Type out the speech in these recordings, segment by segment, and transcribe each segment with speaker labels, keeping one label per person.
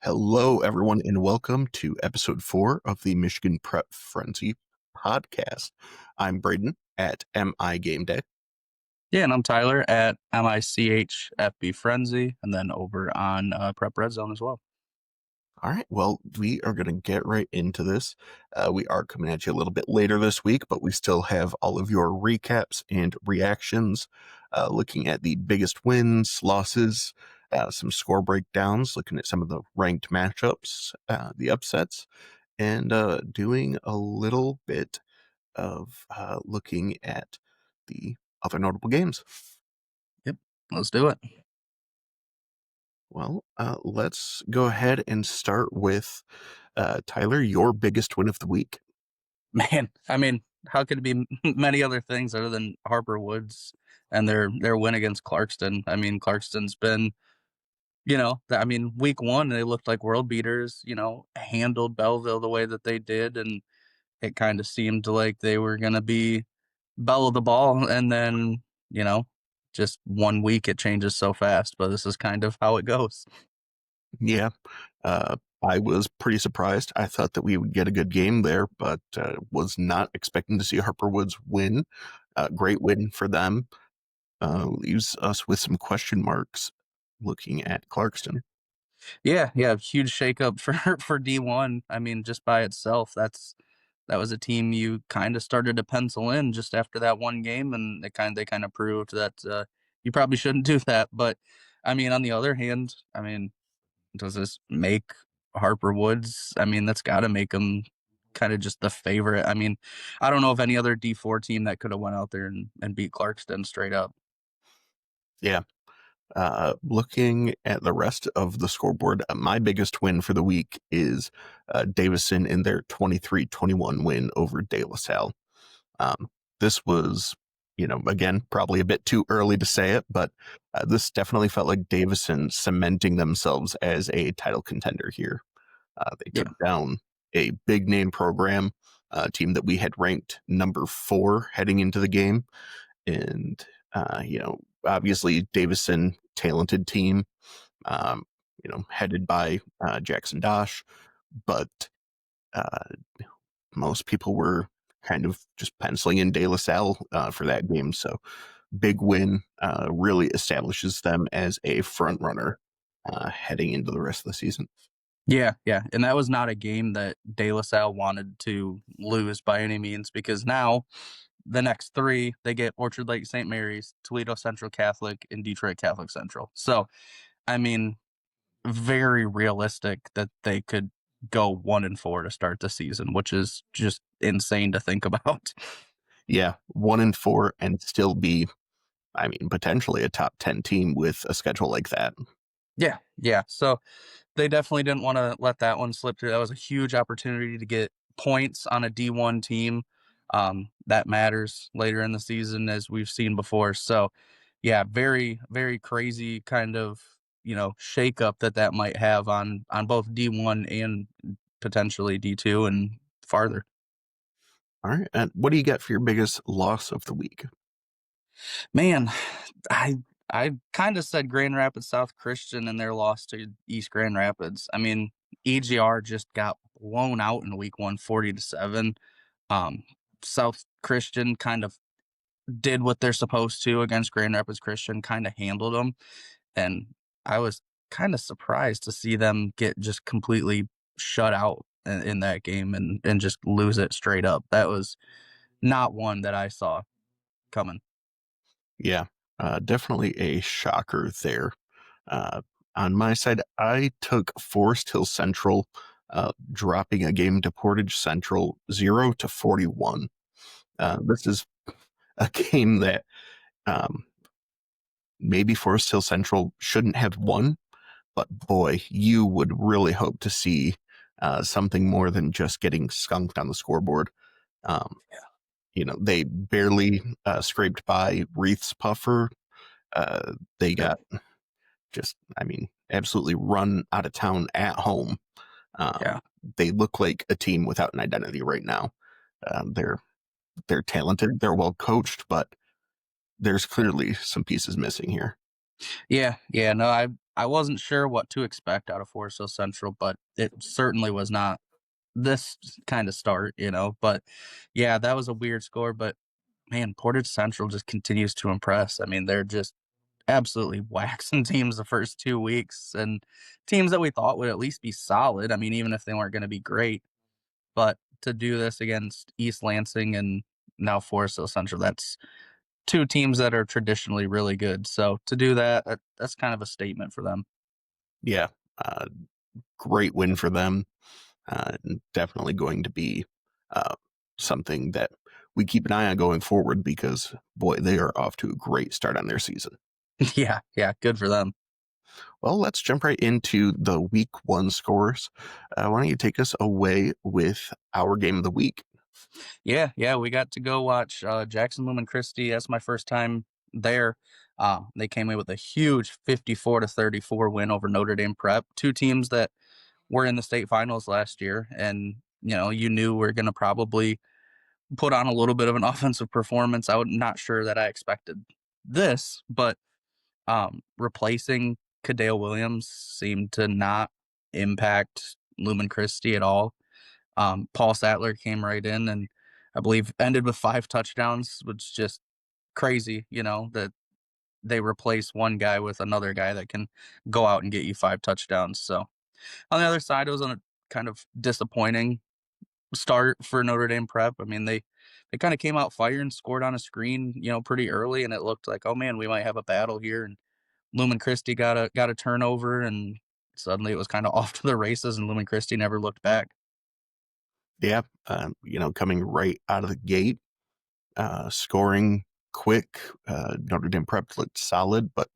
Speaker 1: Hello, everyone, and welcome to episode 4 of the Michigan Prep Frenzy podcast. I'm Braden at MI Game Day.
Speaker 2: Yeah, and I'm Tyler at MICHFB Frenzy, and then over on Prep Red Zone as well.
Speaker 1: All right, well, we are going to get right into this. We are coming at you a little bit later this week, but we still have all of your recaps and reactions, looking at the biggest wins, losses, some score breakdowns, looking at some of the ranked matchups, the upsets, and doing a little bit of looking at the other notable games.
Speaker 2: Yep, let's do it.
Speaker 1: Well, let's go ahead and start with Tyler, your biggest win of the week.
Speaker 2: Man, I mean, how could it be many other things other than Harper Woods and their win against Clarkston? I mean, Clarkston's been, week one they looked like world beaters. Handled Belleville the way that they did, and it kind of seemed like they were gonna be bell of the ball, and then just 1 week it changes so fast. But this is kind of how it goes.
Speaker 1: Yeah, I was pretty surprised. I thought that we would get a good game there, but was not expecting to see Harper Woods win. Great win for them. Leaves us with some question marks looking at Clarkston.
Speaker 2: Yeah, yeah, huge shakeup for for D1. I mean, just by itself, that was a team you kind of started to pencil in just after that one game, and they kind of proved that you probably shouldn't do that. But I mean, on the other hand, I mean, does this make Harper Woods? I mean, that's got to make them kind of just the favorite. I mean, I don't know of any other D4 team that could have went out there and beat Clarkston straight up.
Speaker 1: Yeah. Looking at the rest of the scoreboard, my biggest win for the week is Davison in their 23-21 win over De La Salle. This was, again, probably a bit too early to say it, but this definitely felt like Davison cementing themselves as a title contender here. They took
Speaker 2: Yeah,
Speaker 1: down a big name program, team that we had ranked number 4 heading into the game. And, obviously Davison, talented team, headed by Jackson Dosh, but uh, most people were kind of just penciling in De La Salle for that game. So big win really establishes them as a front runner heading into the rest of the season.
Speaker 2: yeah, yeah, and that was not a game that De La Salle wanted to lose by any means, because now the next three they get Orchard Lake St. Mary's, Toledo Central Catholic, and Detroit Catholic Central. So I mean, very realistic that they could go 1-4 to start the season, which is just insane to think about.
Speaker 1: Yeah, 1-4 and still be, potentially a top 10 team with a schedule like that.
Speaker 2: Yeah, yeah. So they definitely didn't want to let that one slip through. That was a huge opportunity to get points on a D1 team. That matters later in the season, as we've seen before. So, yeah, very, very crazy kind of shakeup that might have on both D1 and potentially D2 and farther.
Speaker 1: All right. And what do you got for your biggest loss of the week?
Speaker 2: Man, I I kind of said Grand Rapids South Christian and their loss to East Grand Rapids. I mean, EGR just got blown out in week one, 40-7. Um, South Christian kind of did what they're supposed to against Grand Rapids Christian, kind of handled them. And I was kind of surprised to see them get just completely shut out in that game and just lose it straight up. That was not one that I saw coming.
Speaker 1: Yeah, definitely a shocker there. Uh, on my side, I took Forest Hill Central, dropping a game to Portage Central 0-41. This is a game that um, maybe Forest Hill Central shouldn't have won, but boy, you would really hope to see something more than just getting skunked on the scoreboard. Um, they barely scraped by Wreath's Puffer. They
Speaker 2: Yep.
Speaker 1: got absolutely run out of town at home.
Speaker 2: Yeah.
Speaker 1: They look like a team without an identity right now. They're talented, they're well coached, but there's clearly some pieces missing here.
Speaker 2: Yeah, yeah, no, I wasn't sure what to expect out of Forest Hill Central, but it certainly was not this kind of start, but yeah, that was a weird score, but man, Portage Central just continues to impress. I mean, they're just absolutely waxing teams the first 2 weeks, and teams that we thought would at least be solid, I mean, even if they weren't gonna be great, but to do this against East Lansing and now Forest Hill Central, that's 2 teams that are traditionally really good, so to do that, that's kind of a statement for them.
Speaker 1: Yeah, uh, great win for them. And definitely going to be uh, something that we keep an eye on going forward because, boy, they are off to a great start on their season.
Speaker 2: Yeah, yeah, good for them.
Speaker 1: Well, let's jump right into the week one scores. Why don't you take us away with our game of the week?
Speaker 2: Yeah, yeah, we got to go watch, Jackson Lumen Christie. That's my first time there. They came in with a huge 54-34 win over Notre Dame Prep, 2 teams that were in the state finals last year, and, you knew we're gonna probably put on a little bit of an offensive performance. I was not sure that I expected this, but, replacing Kadale Williams seemed to not impact Lumen Christie at all. Paul Sattler came right in and I believe ended with 5 touchdowns, which is just crazy, that they replace one guy with another guy that can go out and get you 5 touchdowns. So on the other side, it was on a kind of disappointing start for Notre Dame Prep. I mean, they kind of came out firing, scored on a screen, pretty early, and it looked like, oh man, we might have a battle here. And Lumen Christie got a turnover, and suddenly it was kind of off to the races, and Lumen Christie never looked back.
Speaker 1: Yeah, coming right out of the gate, scoring quick. Notre Dame Prep looked solid, but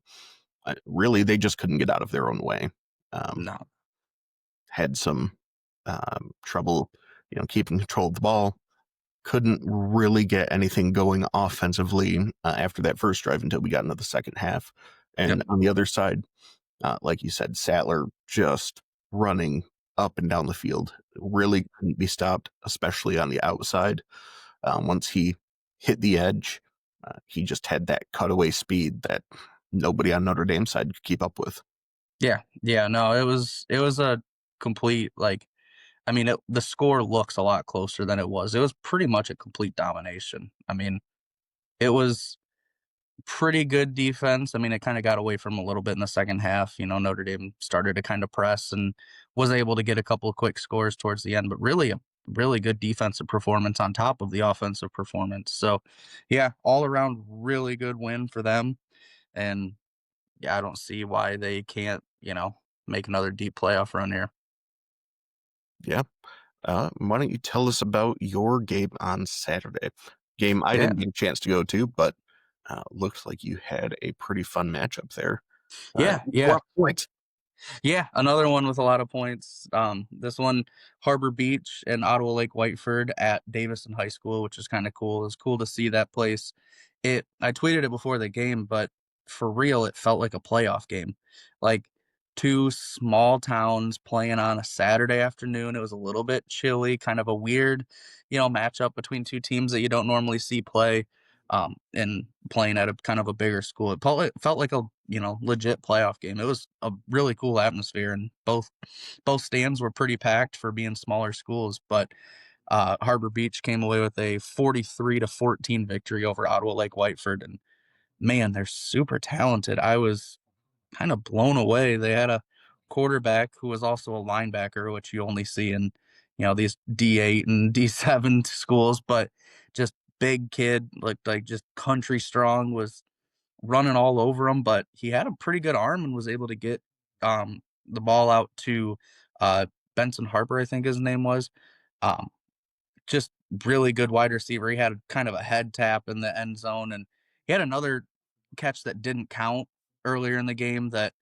Speaker 1: really they just couldn't get out of their own way. Um,
Speaker 2: No,
Speaker 1: had some trouble, keeping control of the ball. Couldn't really get anything going offensively after that first drive until we got into the second half.
Speaker 2: yep,
Speaker 1: And on the other side, like you said, Sattler just running up and down the field really couldn't be stopped, especially on the outside. Once he hit the edge, he just had that cutaway speed that nobody on Notre Dame side could keep up with.
Speaker 2: yeah, yeah. No, it was a complete like. I mean, the score looks a lot closer than it was. It was pretty much a complete domination. I mean, it was pretty good defense. I mean, it kinda got away from a little bit in the second half. Notre Dame started to kinda press and was able to get a couple of quick scores towards the end, but really a really good defensive performance on top of the offensive performance. So, yeah, all around really good win for them, and, yeah, I don't see why they can't, make another deep playoff run here.
Speaker 1: Yeah. Why don't you tell us about your game on Saturday? Game I
Speaker 2: Yeah.
Speaker 1: didn't get a chance to go to, but looks like you had a pretty fun matchup there.
Speaker 2: Yeah, yeah.
Speaker 1: What point?
Speaker 2: Yeah, another one with a lot of points. This one, Harbor Beach and Ottawa Lake Whiteford at Davison High School, which is kind of cool. It was cool to see that place. I tweeted it before the game, but for real, it felt like a playoff game. Like 2 small towns playing on a Saturday afternoon. It was a little bit chilly, kind of a weird, matchup between 2 teams that you don't normally see play. And playing at a kind of a bigger school. It felt like a, legit playoff game. It was a really cool atmosphere, and both stands were pretty packed for being smaller schools, but, Harbor Beach came away with a 43-14 victory over Ottawa Lake Whiteford, and man, they're super talented. I was kind of blown away. They had a quarterback who was also a linebacker, which you only see in, these D8 and D7 schools, but just big kid, looked like just country strong, was running all over him, but he had a pretty good arm and was able to get the ball out to Benson Harper, I think his name was. Um, just really good wide receiver. He had kind of a head tap in the end zone, and he had another catch that didn't count earlier in the game that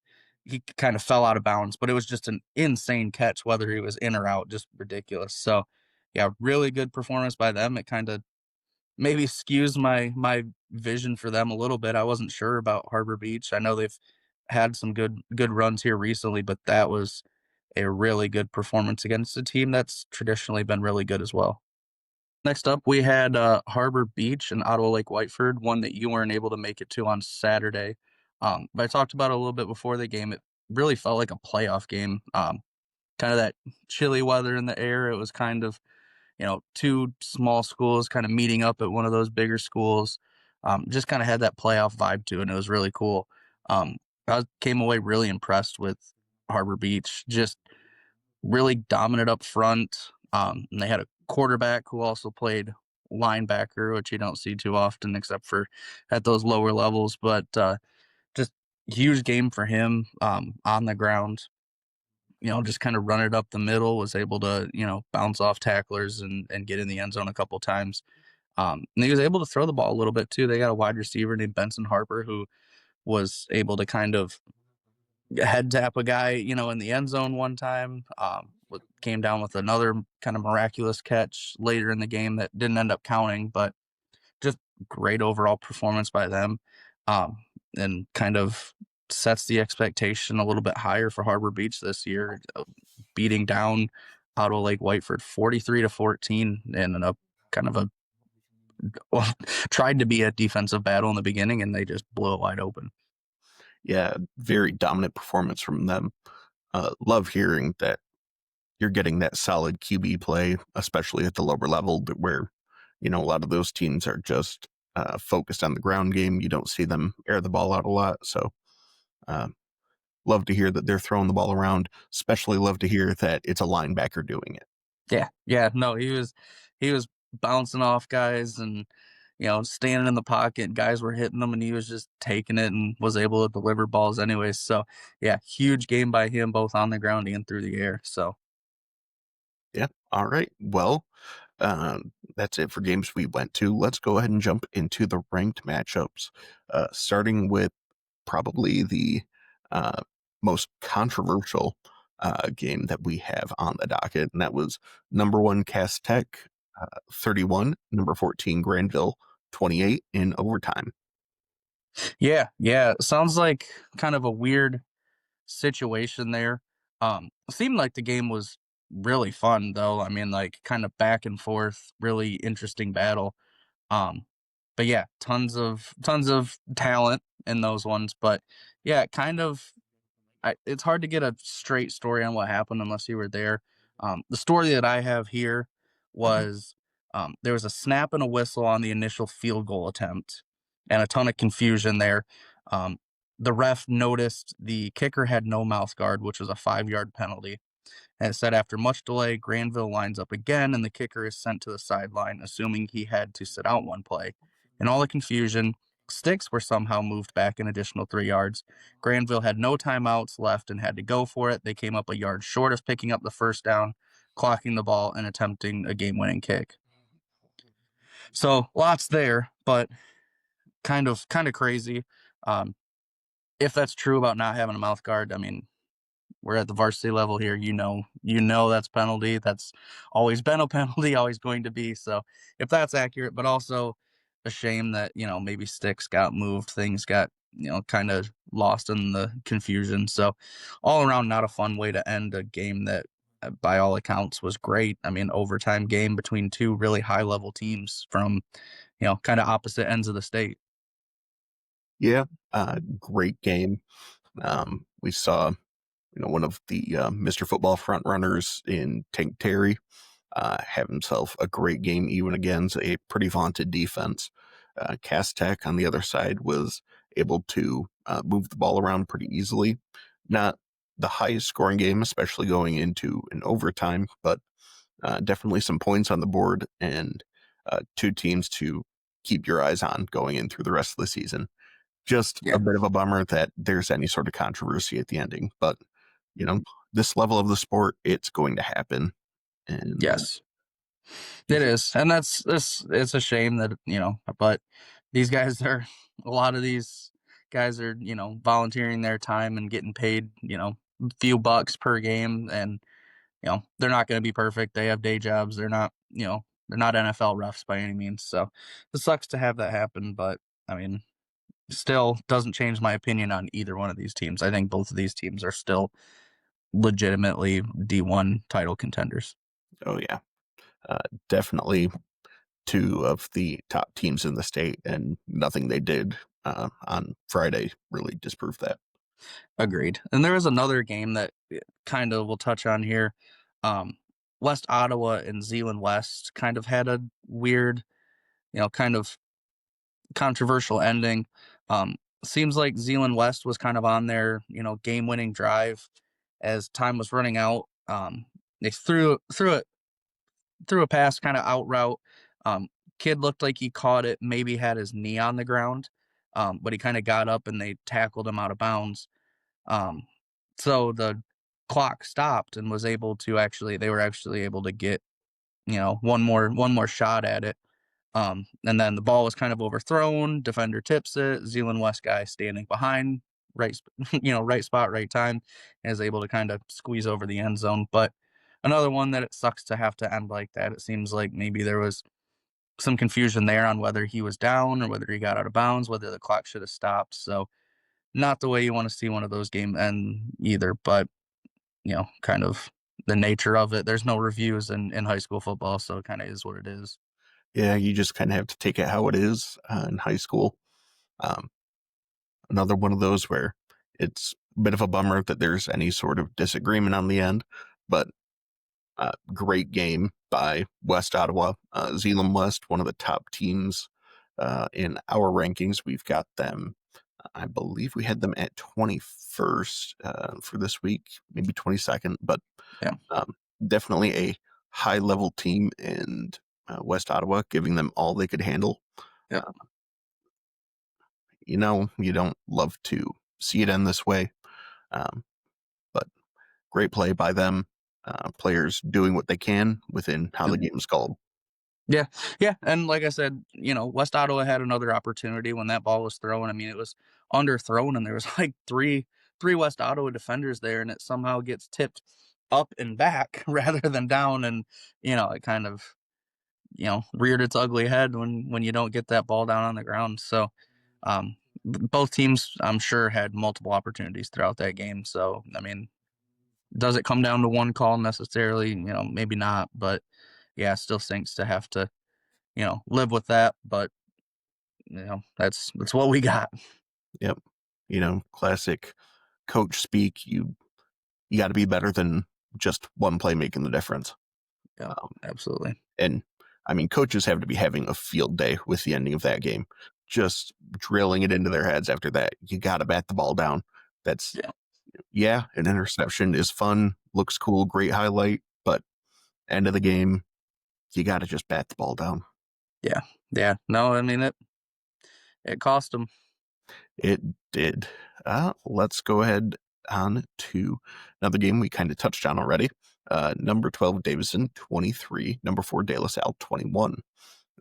Speaker 2: he kind of fell out of bounds, but it was just an insane catch, whether he was in or out, just ridiculous. So, yeah, really good performance by them. It kind of maybe skews my vision for them a little bit. I wasn't sure about Harbor Beach. I know they've had some good runs here recently, but that was a really good performance against a team that's traditionally been really good as well. Next up, we had Harbor Beach and Ottawa Lake Whiteford, one that you weren't able to make it to on Saturday. But I talked about it a little bit before the game. It really felt like a playoff game. Kind of that chilly weather in the air. It was kind of, two small schools kind of meeting up at one of those bigger schools. Just kind of had that playoff vibe to it, and it was really cool. Um, I came away really impressed with Harbor Beach. Just really dominant up front. And they had a quarterback who also played linebacker, which you don't see too often except for at those lower levels. But just huge game for him on the ground. Just kind of run it up the middle, was able to, bounce off tacklers and get in the end zone a couple times. And he was able to throw the ball a little bit too. They got a wide receiver named Benson Harper who was able to kind of head tap a guy, in the end zone one time. Came down with another kind of miraculous catch later in the game that didn't end up counting, but just great overall performance by them, um, and kind of sets the expectation a little bit higher for Harbor Beach this year, beating down Ottawa Lake Whiteford 43-14 in a kind of a well, tried to be a defensive battle in the beginning, and they just blew it wide open.
Speaker 1: Yeah, very dominant performance from them. Love hearing that you're getting that solid QB play, especially at the lower level, where a lot of those teams are just focused on the ground game. You don't see them air the ball out a lot, so uh, love to hear that they're throwing the ball around. Especially love to hear that it's a linebacker doing it.
Speaker 2: Yeah, yeah, no, he was bouncing off guys and standing in the pocket. Guys were hitting him, and he was just taking it and was able to deliver balls anyways. So yeah, huge game by him, both on the ground and through the air. So
Speaker 1: Yeah. All right. Well, that's it for games we went to. Let's go ahead and jump into the ranked matchups, starting with probably the uh, most controversial game that we have on the docket, and that was number one Cass Tech 31, number 14 Granville 28 in overtime.
Speaker 2: yeah, yeah, sounds like kind of a weird situation there. Seemed like the game was really fun though. I mean, like kind of back and forth, really interesting battle. Um, but yeah, tons of talent in those ones. But yeah, kind of it's hard to get a straight story on what happened unless you were there. The story that I have here
Speaker 1: Mhm.
Speaker 2: was there was a snap and a whistle on the initial field goal attempt, and a ton of confusion there. Um, the ref noticed the kicker had no mouth guard, which was a 5 yard penalty. And it said after much delay, Granville lines up again, and the kicker is sent to the sideline, assuming he had to sit out one play. In all the confusion, sticks were somehow moved back an additional 3 yards. Granville had no timeouts left and had to go for it. They came up a yard short of picking up the first down, clocking the ball and attempting a game winning kick. So lots there, but kind of crazy. Um, if that's true about not having a mouth guard, I mean, we're at the varsity level here. You know that's penalty. That's always been a penalty, always going to be. So if that's accurate, but also a shame that maybe sticks got moved, things got kind of lost in the confusion. So all around, not a fun way to end a game that, by all accounts, was great. I mean, overtime game between two really high level teams from kind of opposite ends of the state.
Speaker 1: Yeah, great game. We saw one of the Mr. Football front runners in Tank Terry have himself a great game, even against a pretty vaunted defense. Cass Tech, on the other side, was able to move the ball around pretty easily. Not the highest scoring game, especially going into an overtime, but definitely some points on the board and two teams to keep your eyes on going in through the rest of the season. Just a
Speaker 2: Yeah.
Speaker 1: bit of a bummer that there's any sort of controversy at the ending, but you know, this level of the sport, it's going to happen. And
Speaker 2: Yes. It is, and it's a shame that but these guys are a lot of these guys are volunteering their time and getting paid a few bucks per game, and they're not going to be perfect. They have day jobs. They're not NFL refs by any means. So it sucks to have that happen, but I mean, still doesn't change my opinion on either one of these teams. I think both of these teams are still legitimately D1 title contenders.
Speaker 1: oh yeah, uh, definitely two of the top teams in the state, and nothing they did on Friday really disproved that.
Speaker 2: Agreed. And there is another game that kind of we'll touch on here. Um, West Ottawa and Zeeland West kind of had a weird, kind of controversial ending. Um, Seems like Zeeland West was kind of on their, game-winning drive as time was running out. They threw a pass kind of out route. Um, Kid looked like he caught it, maybe had his knee on the ground, but he kind of got up and they tackled him out of bounds. Um, so the clock stopped and they were actually able to get, one more shot at it. And then the ball was kind of overthrown. Defender tips it. Zealand West guy standing behind, right spot, right time, and is able to kind of squeeze over the end zone. But another one that it sucks to have to end like that. It seems like maybe there was some confusion there on whether he was down or whether he got out of bounds, whether the clock should have stopped. So not the way you want to see one of those games end either. But kind of the nature of it. There's no reviews in high school football, so it kind of is what it is.
Speaker 1: Yeah, you just kind of have to take it how it is in high school. Um, Another one of those where it's a bit of a bummer that there's any sort of disagreement on the end, but great game by West Ottawa. Zeeland West, one of the top teams in our rankings. We've got them, I believe we had them at 21st for this week, maybe 22nd, but
Speaker 2: Yeah,
Speaker 1: um, definitely a high level team, and West Ottawa giving them all they could handle.
Speaker 2: yep,
Speaker 1: Uh, you don't love to see it end this way, um, but great play by them. Players doing what they can within how
Speaker 2: yep.
Speaker 1: the game's called.
Speaker 2: Yeah, yeah, and like I said, West Ottawa had another opportunity when that ball was thrown. I mean, it was underthrown, and there was like three West Ottawa defenders there, and it somehow gets tipped up and back rather than down, and it kind of reared its ugly head when you don't get that ball down on the ground. So, both teams, I'm sure, had multiple opportunities throughout that game. So, I mean, does it come down to one call necessarily? Maybe not, but yeah, it still stinks to have to live with that. But that's what we got.
Speaker 1: Yep. Classic coach speak. You got to be better than just one play making the difference.
Speaker 2: Yeah,
Speaker 1: Um,
Speaker 2: absolutely.
Speaker 1: and I mean, coaches have to be having a field day with the ending of that game, just drilling it into their heads after that. You got to bat the ball down. That's,
Speaker 2: Yeah,
Speaker 1: yeah, an interception is fun, looks cool, great highlight, but end of the game, you got to just bat the ball down.
Speaker 2: yeah, yeah. No, I mean it cost them.
Speaker 1: It did. Let's go ahead on to another game we kind of touched on already. Number 12, Davison, 23. Number 4, De La Salle, 21.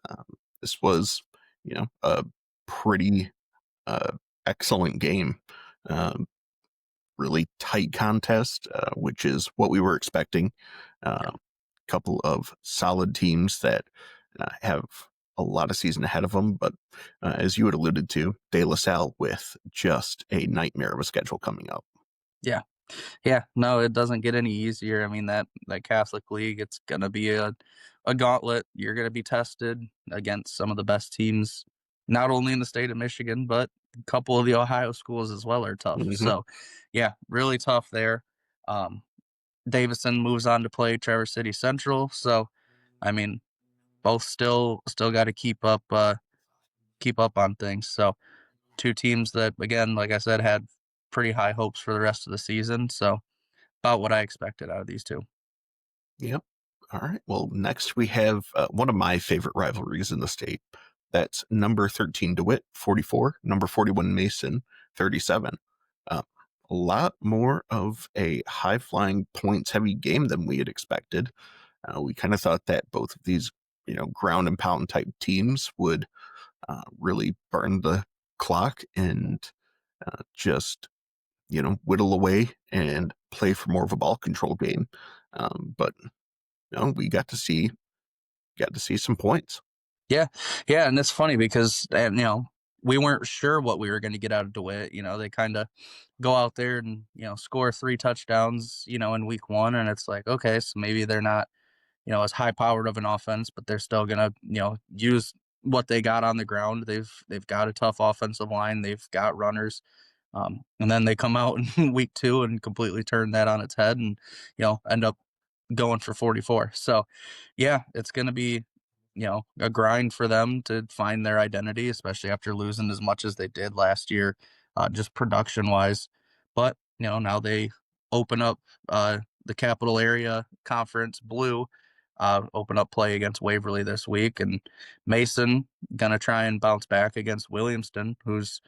Speaker 1: Um, this was, a pretty uh, excellent game. Um, Really tight contest, which is what we were expecting.
Speaker 2: Yeah,
Speaker 1: Couple of solid teams that have a lot of season ahead of them, but as you had alluded to, De La Salle with just a nightmare of a schedule coming up.
Speaker 2: yeah. Yeah, no, it doesn't get any easier. I mean, that Catholic League, it's gonna be a gauntlet. You're gonna be tested against some of the best teams, not only in the state of Michigan, but a couple of the Ohio schools as well are tough.
Speaker 1: Hmm.
Speaker 2: So, yeah, really tough there. Um, Davison moves on to play Traverse City Central. So, I mean, both still got to keep up on things. So, two teams that, again, like I said, had pretty high hopes for the rest of the season. So, about what I expected out of these two.
Speaker 1: Yep. All right. Well, next we have one of my favorite rivalries in the state. That's number 13 DeWitt, 44, number 41 Mason, 37. Uh, a lot more of a high flying points heavy game than we had expected. We kind of thought that both of these, ground and pound type teams would really burn the clock and just, whittle away and play for more of a ball control game. But we got to see some points.
Speaker 2: Yeah, yeah, and it's funny because we weren't sure what we were going to get out of DeWitt. They kind of go out there and score three touchdowns in week one, and it's like okay, so maybe they're not as high powered of an offense, but they're still gonna, use what they got on the ground. They've got a tough offensive line. They've got runners. And then they come out in week 2 and completely turn that on its head and, end up going for 44. So, yeah, it's going to be, a grind for them to find their identity, especially after losing as much as they did last year, just production wise. But, now they open up the capital area conference blue, open up play against Waverly this week. And Mason going to try and bounce back against Williamston, who's,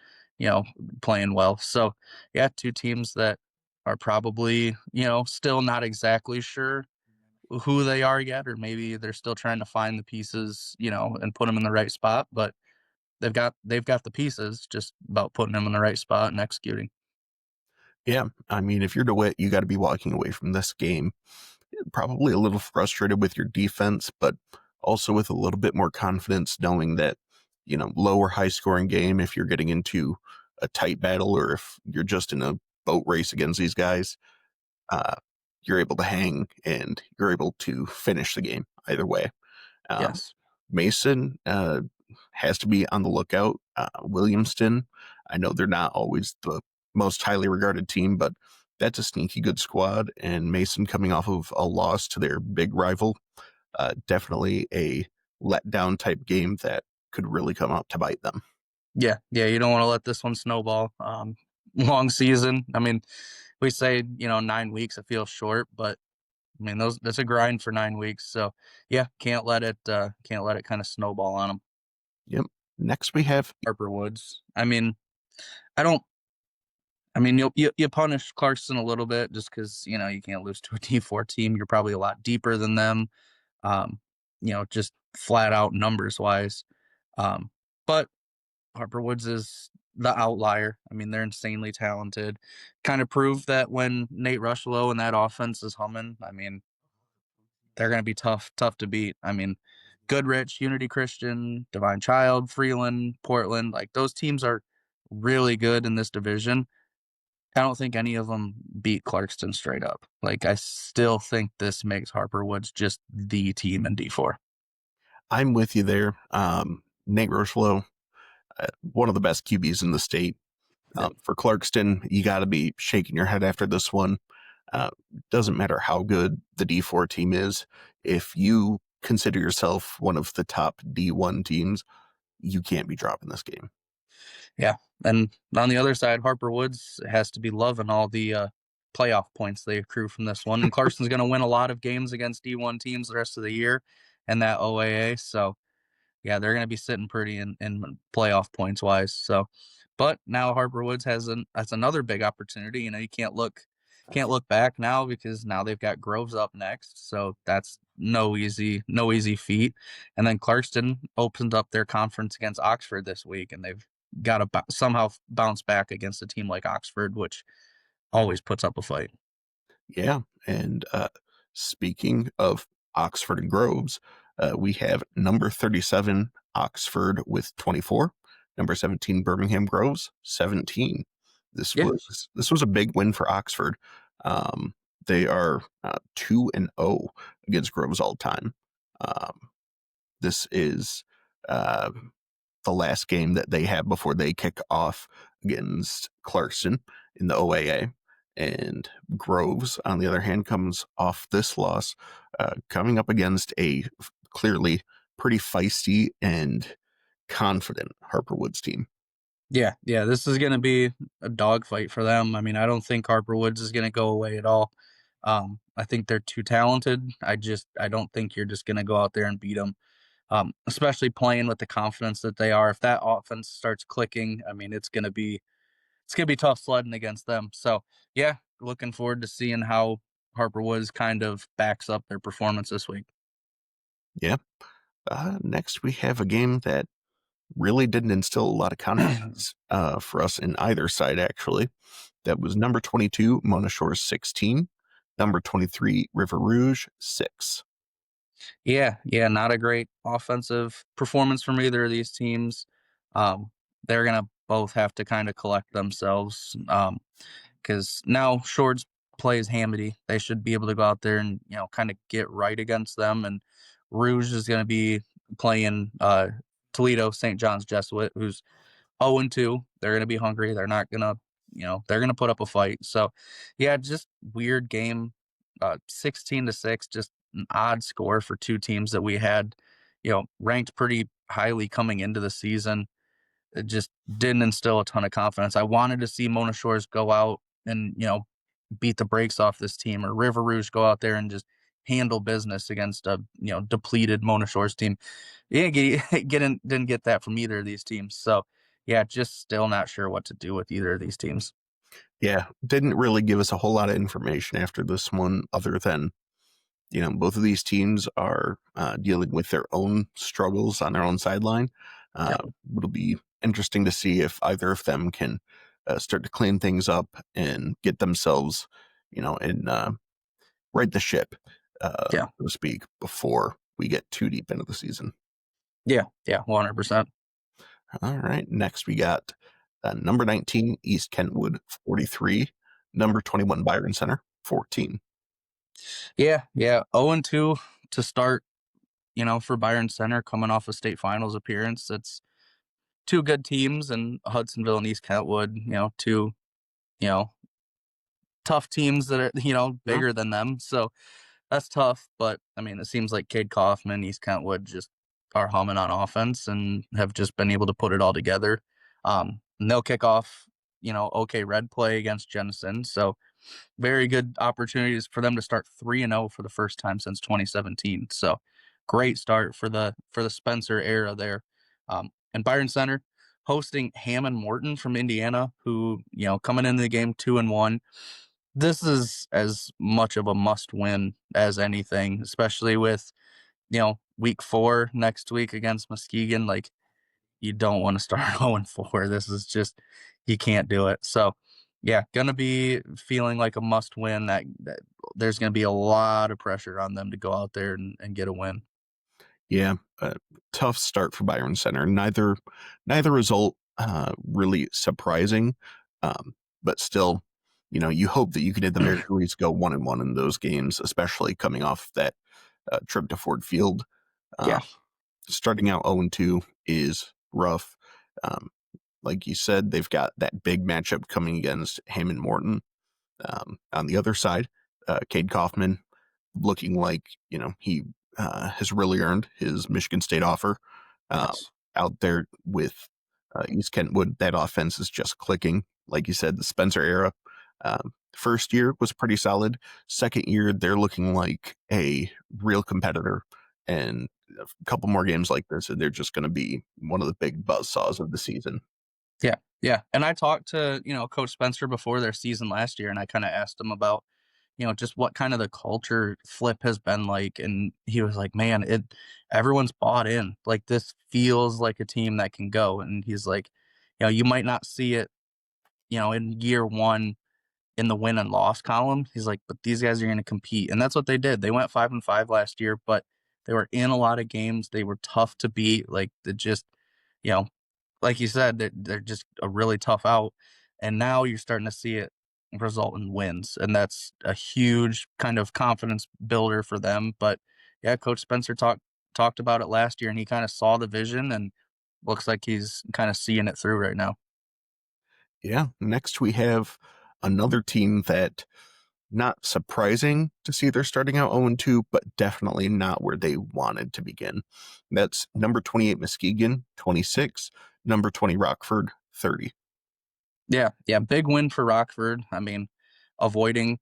Speaker 2: playing well. So, yeah, two teams that are probably, still not exactly sure who they are yet, or maybe they're still trying to find the pieces, and put them in the right spot. But they've got the pieces, just about putting them in the right spot and executing.
Speaker 1: Yeah, I mean, if you're DeWitt, you got to be walking away from this game probably a little frustrated with your defense, but also with a little bit more confidence knowing that, lower high scoring game, if you're getting into a tight battle or if you're just in a boat race against these guys, uh, you're able to hang and you're able to finish the game either way. Um,
Speaker 2: Yes.
Speaker 1: Mason has to be on the lookout. Williamston, I know they're not always the most highly regarded team, but that's a sneaky good squad. And Mason coming off of a loss to their big rival, definitely a letdown type game that could really come out to bite them.
Speaker 2: Yeah, yeah, you don't want to let this one snowball. Long season. I mean, we say 9 weeks. It feels short, but I mean that's a grind for 9 weeks. So yeah, can't let it kind of snowball on them.
Speaker 1: Yep. Next we have,
Speaker 2: Harper Woods. I mean, I don't. I mean, you punish Clarkson a little bit just because you can't lose to a D4 team. You're probably a lot deeper than them. Um, just flat out numbers wise. Um, but Harper Woods is the outlier. I mean, they're insanely talented. Kind of proved that when Nate Rushlow and that offense is humming, I mean, they're going to be tough to beat. I mean, Goodrich, Unity Christian, Divine Child, Freeland, Portland, like those teams are really good in this division. I don't think any of them beat Clarkston straight up. Like, I still think this makes Harper Woods just the team in D4.
Speaker 1: I'm with you there. Nate Rochelo, one of the best QBs in the state.
Speaker 2: Yep.
Speaker 1: For Clarkston, you got to be shaking your head after this one. Uh, doesn't matter how good the D4 team is. If you consider yourself one of the top D1 teams, you can't be dropping this game.
Speaker 2: Yeah. And on the other side, Harper Woods has to be loving all the playoff points they accrue from this one. And Carson's going to win a lot of games against D1 teams the rest of the year and that OAA. So, yeah, they're going to be sitting pretty in playoff points wise. So, but now Harper Woods that's another big opportunity. You can't look back now because now they've got Groves up next. So that's no easy feat. And then Clarkston opened up their conference against Oxford this week, and they've got to somehow bounce back against a team like Oxford, which always puts up a fight.
Speaker 1: Yeah. And speaking of Oxford and Groves, we have number 37 Oxford with 24, number 17 Birmingham Groves 17. This
Speaker 2: Yeah,
Speaker 1: was a big win for Oxford. Um, they are 2-0 against Groves all time. This is uh, the last game that they have before they kick off against Clarkson in the OAA. And Groves, on the other hand, comes off this loss, coming up against a clearly pretty feisty and confident Harper Woods team.
Speaker 2: yeah, yeah. This is going to be a dogfight for them. I mean, I don't think Harper Woods is going to go away at all. I think they're too talented. I don't think you're just going to go out there and beat them. Especially playing with the confidence that they are. If that offense starts clicking, I mean, it's gonna be tough sledding against them. So yeah, looking forward to seeing how Harper Woods kind of backs up their performance this week.
Speaker 1: Yeah. Next, we have a game that really didn't instill a lot of confidence for us in either side, actually. That was number 22, Mona Shores 16, number 23, River Rouge 6.
Speaker 2: Yeah, yeah, not a great offensive performance from either of these teams. Um, they're gonna both have to kind of collect themselves because now Short's plays Hamity. They should be able to go out there and, kind of get right against them. And Rouge is going to be playing Toledo St. John's Jesuit, who's 0-2. They're going to be hungry. They're not going to, they're going to put up a fight. So, yeah, just weird game. 16-6, just an odd score for two teams that we had, ranked pretty highly coming into the season. It just didn't instill a ton of confidence. I wanted to see Mona Shores go out and, beat the brakes off this team, or River Rouge go out there and just handle business against a, depleted Mona Shores team. Yeah, didn't get that from either of these teams. So, yeah, just still not sure what to do with either of these teams.
Speaker 1: Yeah, didn't really give us a whole lot of information after this one, other than both of these teams are dealing with their own struggles on their own sideline.
Speaker 2: Yeah,
Speaker 1: It'll be interesting to see if either of them can start to clean things up and get themselves, and right the ship,
Speaker 2: yeah,
Speaker 1: so to speak, before we get too deep into the season.
Speaker 2: yeah, 100%.
Speaker 1: All right, next we got number 19 East Kentwood 43, number 21 Byron Center 14.
Speaker 2: Yeah, yeah, 0-2 to start. For Byron Center coming off a state finals appearance. It's two good teams, and Hudsonville and East Kentwood, two, you know, tough teams that are,
Speaker 1: Yeah,
Speaker 2: bigger than them. So that's tough. But I mean, it seems like Cade Kaufman, East Kentwood just are humming on offense and have just been able to put it all together. And they'll kick off, OK Red play against Jenison. So very good opportunities for them to start 3-0 for the first time since 2017. So great start for the Spencer era there. And Byron Center hosting Hammond Morton from Indiana, who, coming into the game 2-1. This is as much of a must win as anything, especially with, week 4 next week against Muskegon. Like, you don't want to start 0-4. This is just, you can't do it. So, yeah, gonna be feeling like a must win. That there's gonna be a lot of pressure on them to go out there and get a win.
Speaker 1: yeah, tough start for Byron Center. Neither result really surprising, but still, you hope that you can hit the Mercury's go 1-1 in those games, especially coming off that trip to Ford Field. Uh,
Speaker 2: Yeah,
Speaker 1: Starting out 0-2 is rough. Um, like you said, they've got that big matchup coming against Hammond Morton. On the other side, Cade Kaufman looking like, he has really earned his Michigan State offer. Uh,
Speaker 2: yes,
Speaker 1: Out there with East Kentwood, that offense is just clicking. Like you said, the Spencer era. First year was pretty solid. Second year, they're looking like a real competitor. And a couple more games like this, and they're just going to be one of the big buzzsaws of the season.
Speaker 2: yeah, yeah. And I talked to Coach Spencer before their season last year, and I kind of asked him about just what kind of the culture flip has been like. And he was like, man, everyone's bought in. Like, this feels like a team that can go. And he's like, you might not see it, in year one in the win and loss column. He's like, but these guys are going to compete. And that's what they did. They went 5-5 last year, but they were in a lot of games. They were tough to beat. Like, they just, you know, like you said, they're just a really tough out. And now you're starting to see it result in wins. And that's a huge kind of confidence builder for them. But yeah, Coach Spencer talked about it last year, and he kind of saw the vision, and looks like he's kind of seeing it through right now.
Speaker 1: Yeah. Next, we have another team that not surprising to see they're starting out 0-2, but definitely not where they wanted to begin. That's number 28 Muskegon 26, number 20 Rockford 30.
Speaker 2: Yeah, yeah, big win for Rockford. I mean, avoiding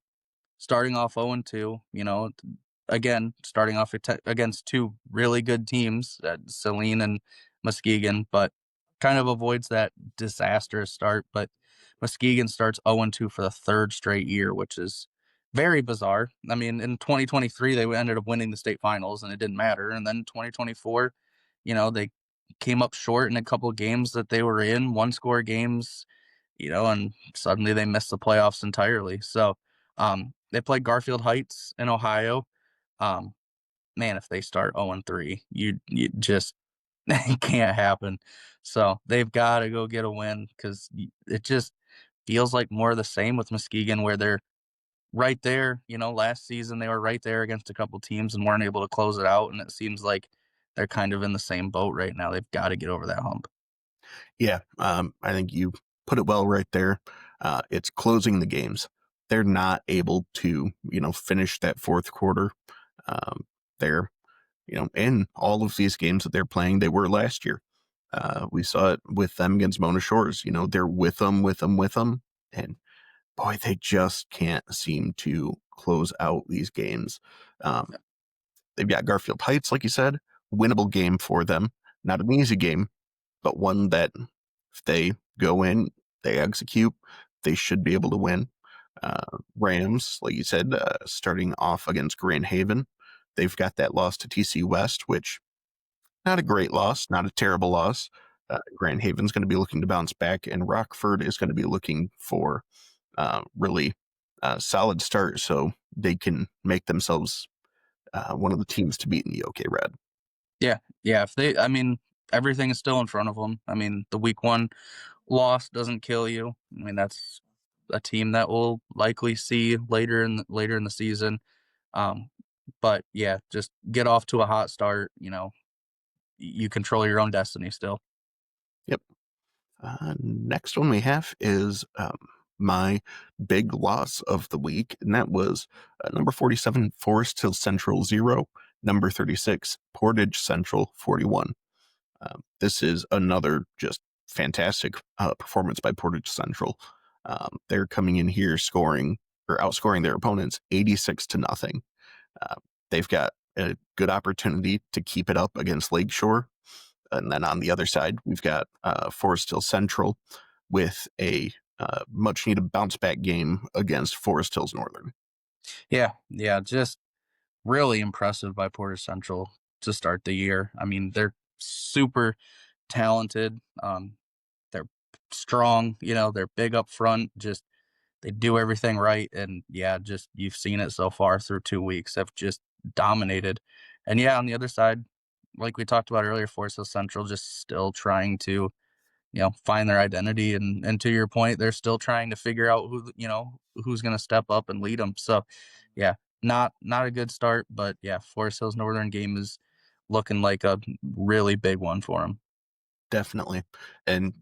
Speaker 2: starting off 0-2, again, starting off against two really good teams, Saline and Muskegon, but kind of avoids that disastrous start. But Muskegon starts 0-2 for the third straight year, which is very bizarre. I mean, in 2023, they ended up winning the state finals and it didn't matter. And then 2024, they came up short in a couple of games that they were in, one score games, and suddenly they missed the playoffs entirely. So, they play Garfield Heights in Ohio. Um, Man, if they start 0-3, you just it can't happen. So they've got to go get a win, because it just feels like more of the same with Muskegon, where they're right there. Last season they were right there against a couple teams and weren't able to close it out, and it seems like they're kind of in the same boat right now. They've got to get over that hump.
Speaker 1: Yeah, I think you put it well right there. It's closing the games. They're not able to, finish that fourth quarter. They're, in all of these games that they're playing, they were last year. We saw it with them against Mona Shores. They're with them, with them, with them. And boy, they just can't seem to close out these games. Um, they've got Garfield Heights, like you said, winnable game for them. Not an easy game, but one that if they go in, they execute, they should be able to win. Rams, like you said, starting off against Grand Haven, they've got that loss to TC West, which not a great loss, not a terrible loss. Grand Haven's going to be looking to bounce back, and Rockford is going to be looking for really solid start so they can make themselves one of the teams to beat in the OK Red.
Speaker 2: Yeah, yeah. I mean, everything is still in front of them. I mean, the week one loss doesn't kill you. I mean, that's a team that we'll likely see later in the season. Um, but yeah, just get off to a hot start. You control your own destiny still.
Speaker 1: Yep. Next one we have is my big loss of the week, and that was number 47, Forest Hill Central 0, number 36, Portage Central 41. This is another just fantastic performance by Portage Central. They're coming in here scoring or outscoring their opponents 86 to nothing. Uh, they've got a good opportunity to keep it up against Lakeshore. And then on the other side, we've got Forest Hill Central with a much needed bounce back game against Forest Hills Northern.
Speaker 2: Yeah, yeah. Just really impressive by Porter Central to start the year. I mean, they're super talented. They're strong. They're big up front. Just they do everything right, and yeah, just you've seen it so far through 2 weeks. Have just dominated, and yeah, on the other side, like we talked about earlier, Forest Hill Central just still trying to find their identity, and to your point, they're still trying to figure out who's going to step up and lead them. So, yeah, not a good start, but yeah, Forest Hills Northern game is looking like a really big one for them.
Speaker 1: Definitely. And,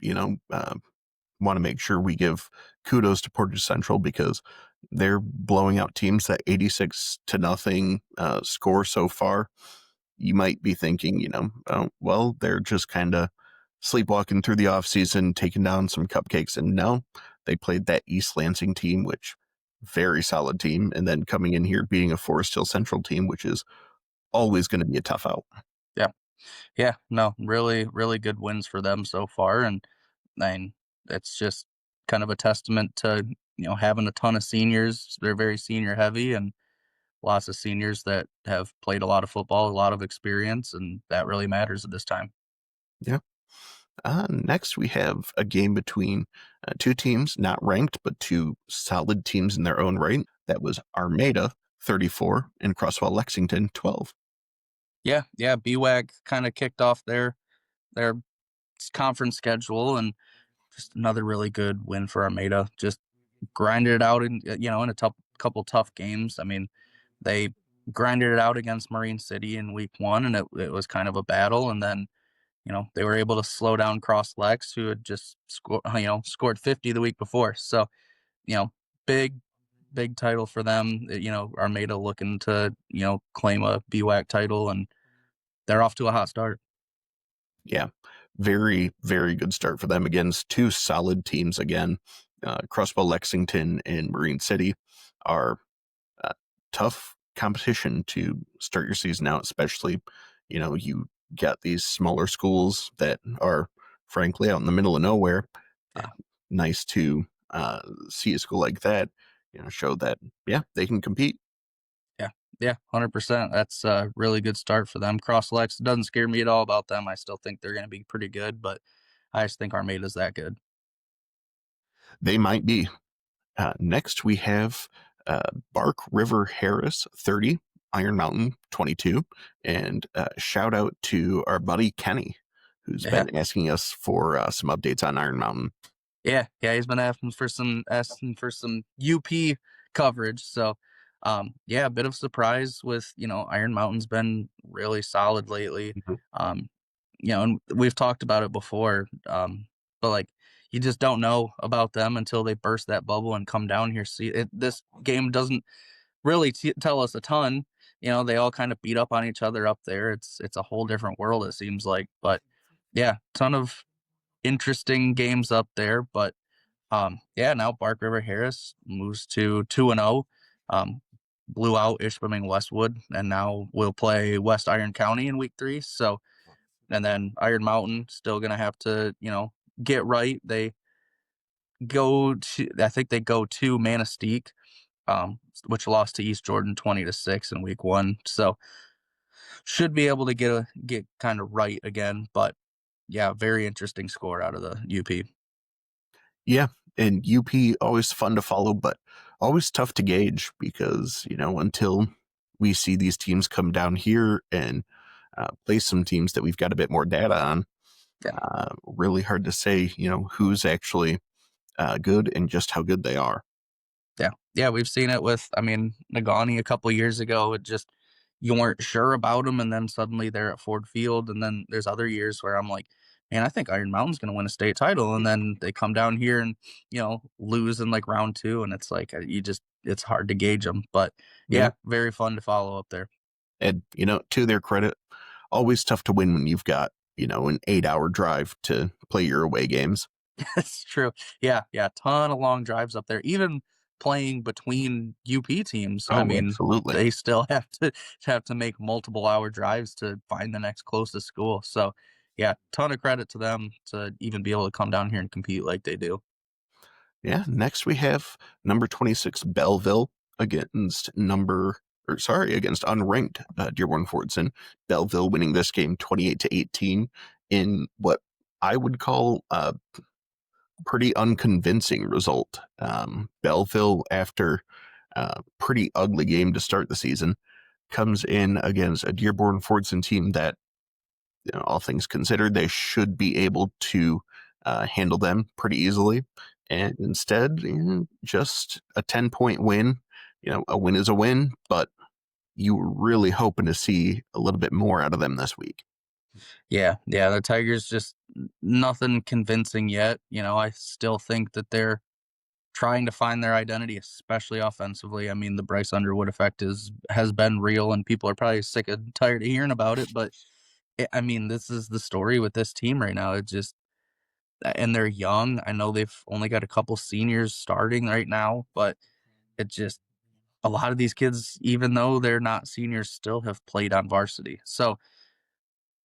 Speaker 1: want to make sure we give kudos to Portage Central because they're blowing out teams. That 86 to nothing score so far. You might be thinking, oh, well, they're just kind of sleepwalking through the offseason, taking down some cupcakes. And no, they played that East Lansing team, which very solid team. And then coming in here beating a Forest Hill Central team, which is always going to be a tough out.
Speaker 2: Yeah, yeah, no, really, really good wins for them so far, and I mean, it's just kind of a testament to having a ton of seniors. They're very senior heavy, and lots of seniors that have played a lot of football, a lot of experience, and that really matters at this time.
Speaker 1: Yeah. Next, we have a game between two teams, not ranked, but two solid teams in their own right. That was Armada 34 and Crosswell Lexington 12.
Speaker 2: Yeah, yeah, BWAG kind of kicked off their conference schedule, and just another really good win for Armada. Just grinded it out in a couple tough games. I mean, they grinded it out against Marine City in week one, and it was kind of a battle. And then they were able to slow down Cross Lex, who had just scored 50 the week before. So you know, big big title for them. Armada looking to claim a BWAC title, and they're off to a hot start.
Speaker 1: Yeah, very, very good start for them against two solid teams again. Crosswell Lexington and Marine City are tough competition to start your season out, especially, you got these smaller schools that are frankly out in the middle of nowhere. Uh,
Speaker 2: Yeah.
Speaker 1: nice to see a school like that, show that, yeah, they can compete.
Speaker 2: Yeah, yeah, 100%. That's a really good start for them. Cross Lex doesn't scare me at all about them. I still think they're going to be pretty good, but I just think Armada's that good.
Speaker 1: They might be. Next, we have Bark River Harris 30, Iron Mountain 22. And shout out to our buddy Kenny, who's
Speaker 2: Yeah,
Speaker 1: been asking us for some updates on Iron Mountain.
Speaker 2: yeah, yeah. He's been asking for some UP coverage. So, yeah, a bit of surprise with, Iron Mountain's been really solid lately.
Speaker 1: Mhm.
Speaker 2: Um, and we've talked about it before, but like you just don't know about them until they burst that bubble and come down here. See, this game doesn't really tell us a ton. They all kind of beat up on each other up there. It's a whole different world, it seems like. But yeah, ton of interesting games up there. But yeah, now Bark River Harris moves to 2-0. Blew out Ishpeming Westwood, and now we'll play West Iron County in week 3. So, and then Iron Mountain still gonna have to, get right. I think they go to Manistee, which lost to East Jordan 20-6 in week 1. So should be able to get kind of right again. But yeah, very interesting score out of the UP.
Speaker 1: Yeah, and UP always fun to follow, but always tough to gauge because until we see these teams come down here and play some teams that we've got a bit more data on,
Speaker 2: Yeah.
Speaker 1: really hard to say who's actually good and just how good they are.
Speaker 2: Yeah. Yeah, we've seen it with, I mean, Nagani a couple years ago. It just you weren't sure about them, and then suddenly they're at Ford Field. And then there's other years where I'm like, man, I think Iron Mountain's going to win a state title, and then they come down here and lose in like round 2, and it's like it's hard to gauge them. But
Speaker 1: Yeah,
Speaker 2: yeah, very fun to follow up there.
Speaker 1: and to their credit, always tough to win when you've got an 8-hour drive to play your away games.
Speaker 2: That's true. Yeah, yeah, ton of long drives up there. Even playing between UP teams, I
Speaker 1: Oh,
Speaker 2: mean,
Speaker 1: absolutely.
Speaker 2: they still have to make multiple hour drives to find the next closest school. So, yeah, ton of credit to them to even be able to come down here and compete like they do.
Speaker 1: Yeah. Next we have number 26 Belleville against against unranked Dearborn Fordson. Belleville winning this game 28-18 in what I would call a pretty unconvincing result. Belleville, after a pretty ugly game to start the season, comes in against a Dearborn Fordson team that, all things considered, they should be able to handle them pretty easily. And instead, just a 10-point win. A win is a win, but you were really hoping to see a little bit more out of them this week.
Speaker 2: Yeah, yeah, the Tigers just nothing convincing yet. I still think that they're trying to find their identity, especially offensively. I mean, the Bryce Underwood effect has been real, and people are probably sick and tired of hearing about it. But I mean, this is the story with this team right now. It just and they're young. I know they've only got a couple seniors starting right now, but it just a lot of these kids, even though they're not seniors, still have played on varsity. So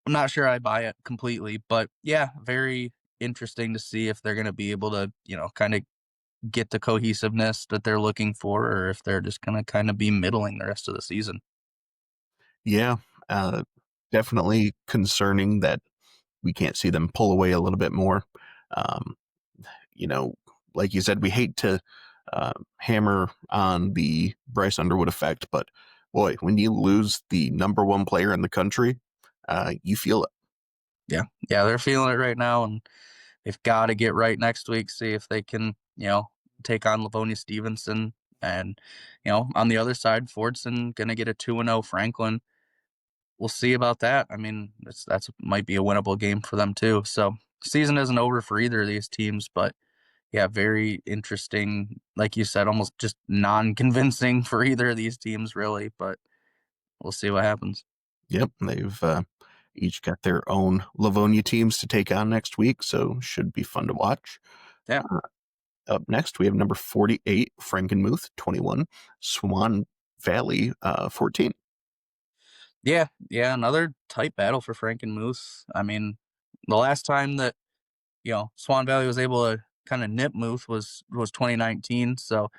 Speaker 2: I'm not sure I buy it completely, but yeah, very interesting to see if they're going to be able to, kind of get the cohesiveness that they're looking for, or if they're just gonna kinda be middling the rest of the season.
Speaker 1: Yeah, uh, definitely concerning that we can't see them pull away a little bit more. Um, you know, like you said, we hate to hammer on the Bryce Underwood effect, but boy, when you lose the number one player in the country, you feel it.
Speaker 2: Yeah. Yeah, they're feeling it right now, and they've gotta get right next week, see if they can, take on Livonia Stevenson, and, on the other side, Fordson gonna get a 2-0 Franklin. We'll see about that. I mean, that's might be a winnable game for them too. So, season isn't over for either of these teams, but yeah, very interesting, like you said, almost just non-convincing for either of these teams really, but we'll see what happens.
Speaker 1: Yep, they've each got their own Livonia teams to take on next week, so should be fun to watch.
Speaker 2: Yeah.
Speaker 1: Uh, Up next, we have number 48, Frankenmuth, 21, Swan Valley, 14.
Speaker 2: Yeah, yeah, another tight battle for Frank and Moose. I mean, the last time that, Swan Valley was able to kinda nip Moose was 2019, so,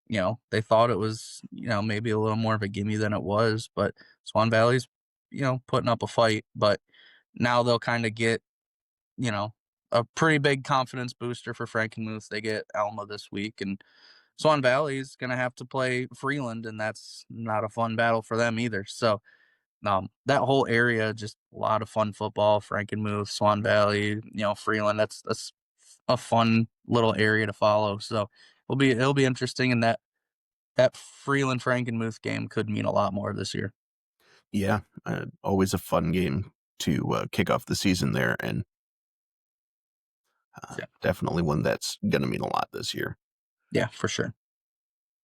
Speaker 2: they thought it was, maybe a little more of a gimme than it was, but Swan Valley's, putting up a fight, but now they'll kinda get, you know, a pretty big confidence booster for Frankenmuth. They get Alma this week, and Swan Valley's gonna have to play Freeland, and that's not a fun battle for them either. So, that whole area, just a lot of fun football. Frankenmuth, Swan Valley, Freeland. That's a fun little area to follow. So it'll be interesting in that that Freeland Frankenmuth game could mean a lot more this year.
Speaker 1: Yeah, always a fun game to kick off the season there, and
Speaker 2: Yeah,
Speaker 1: definitely one that's going to mean a lot this year.
Speaker 2: yeah, for sure.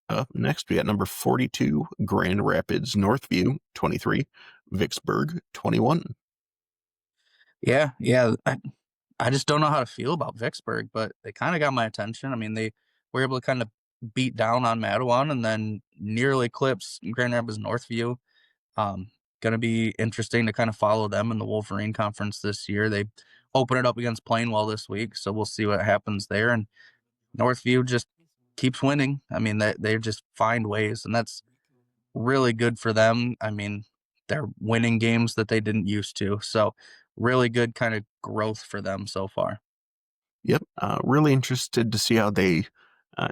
Speaker 1: Up next, we got number 42, Grand Rapids Northview, 23, Vicksburg, 21.
Speaker 2: Yeah, yeah. I just don't know how to feel about Vicksburg, but they kind of got my attention. I mean, they were able to kind of beat down on Matawan and then nearly eclipse Grand Rapids Northview. Um, going to be interesting to kind of follow them in the Wolverine Conference this year. They open it up against Plainwell this week, so we'll see what happens there. And Northview just keeps winning. I mean, they just find ways, and that's really good for them. I mean, they're winning games that they didn't used to, so really good kind of growth for them so far.
Speaker 1: Yep, really interested to see how they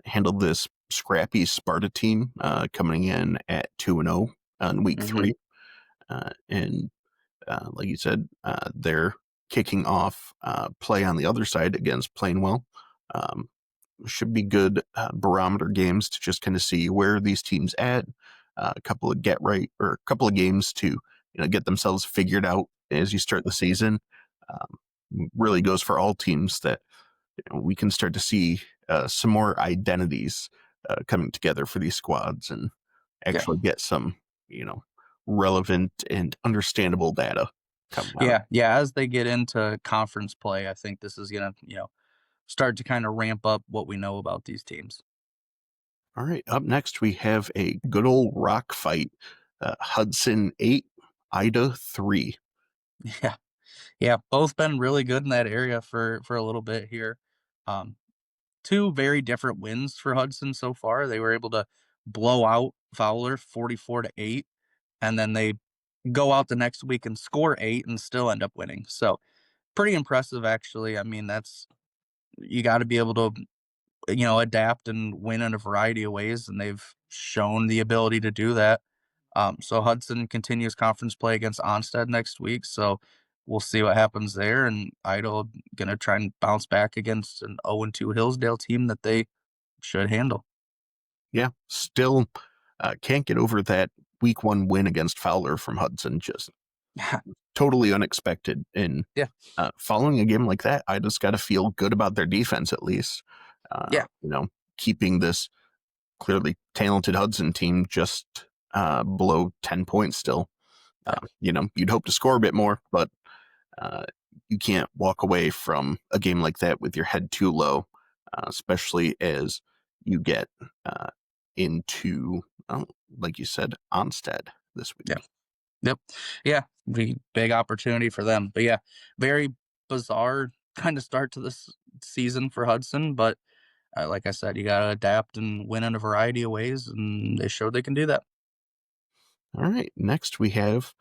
Speaker 1: handle this scrappy Sparta team coming in at 2-0 on week
Speaker 2: Hmm.
Speaker 1: 3. And like you said, they're kicking off play on the other side against Plainwell. Um, should be good barometer games to just kind of see where these teams at. A couple of get right or a couple of games to get themselves figured out as you start the season. Really goes for all teams that we can start to see some more identities coming together for these squads and
Speaker 2: Yeah,
Speaker 1: actually get some you know relevant and understandable data coming out.
Speaker 2: yeah, yeah. As they get into conference play, I think this is gonna start to kind of ramp up what we know about these teams.
Speaker 1: All right, up next we have a good old rock fight. Hudson 8, Ida 3.
Speaker 2: Yeah, yeah. Both been really good in that area for a little bit here. Um, Two very different wins for Hudson so far. They were able to blow out Fowler 44-8, and then they go out the next week and score 8 and still end up winning. So pretty impressive, actually. I mean, that's you got to be able to adapt and win in a variety of ways, and they've shown the ability to do that. So Hudson continues conference play against Onstead next week. So we'll see what happens there. And Idle gonna try and bounce back against an 0-2 Hillsdale team that they should handle.
Speaker 1: Yeah, still can't get over that week 1 win against Fowler from Hudson. Just totally unexpected. And
Speaker 2: Yeah,
Speaker 1: following a game like that, I just got to feel good about their defense at least.
Speaker 2: yeah,
Speaker 1: Keeping this clearly talented Hudson team just below 10 points still.
Speaker 2: yeah,
Speaker 1: You'd hope to score a bit more, but uh, you can't walk away from a game like that with your head too low, especially as you get uh, into, like you said, Onstead this
Speaker 2: yeah.
Speaker 1: week.
Speaker 2: Yep. Yeah. Big opportunity for them. But yeah, very bizarre kind of start to this season for Hudson. But like I said, you got to adapt and win in a variety of ways. And they showed they can do that.
Speaker 1: All right, next we have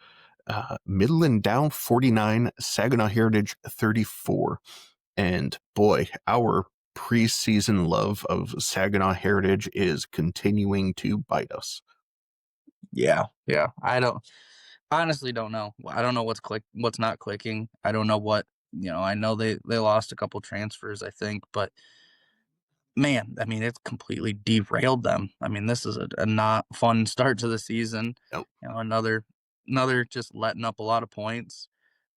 Speaker 1: Midland Dow 49, Saginaw Heritage 34. And boy, our preseason love of Saginaw Heritage is continuing to bite us.
Speaker 2: Yeah. Yeah. I don't honestly don't know. I don't know what's not clicking. I don't know I know they lost a couple transfers, I think, but man, I mean, it's completely derailed them. I mean, this is a not fun start to the season.
Speaker 1: Nope.
Speaker 2: Another just letting up a lot of points.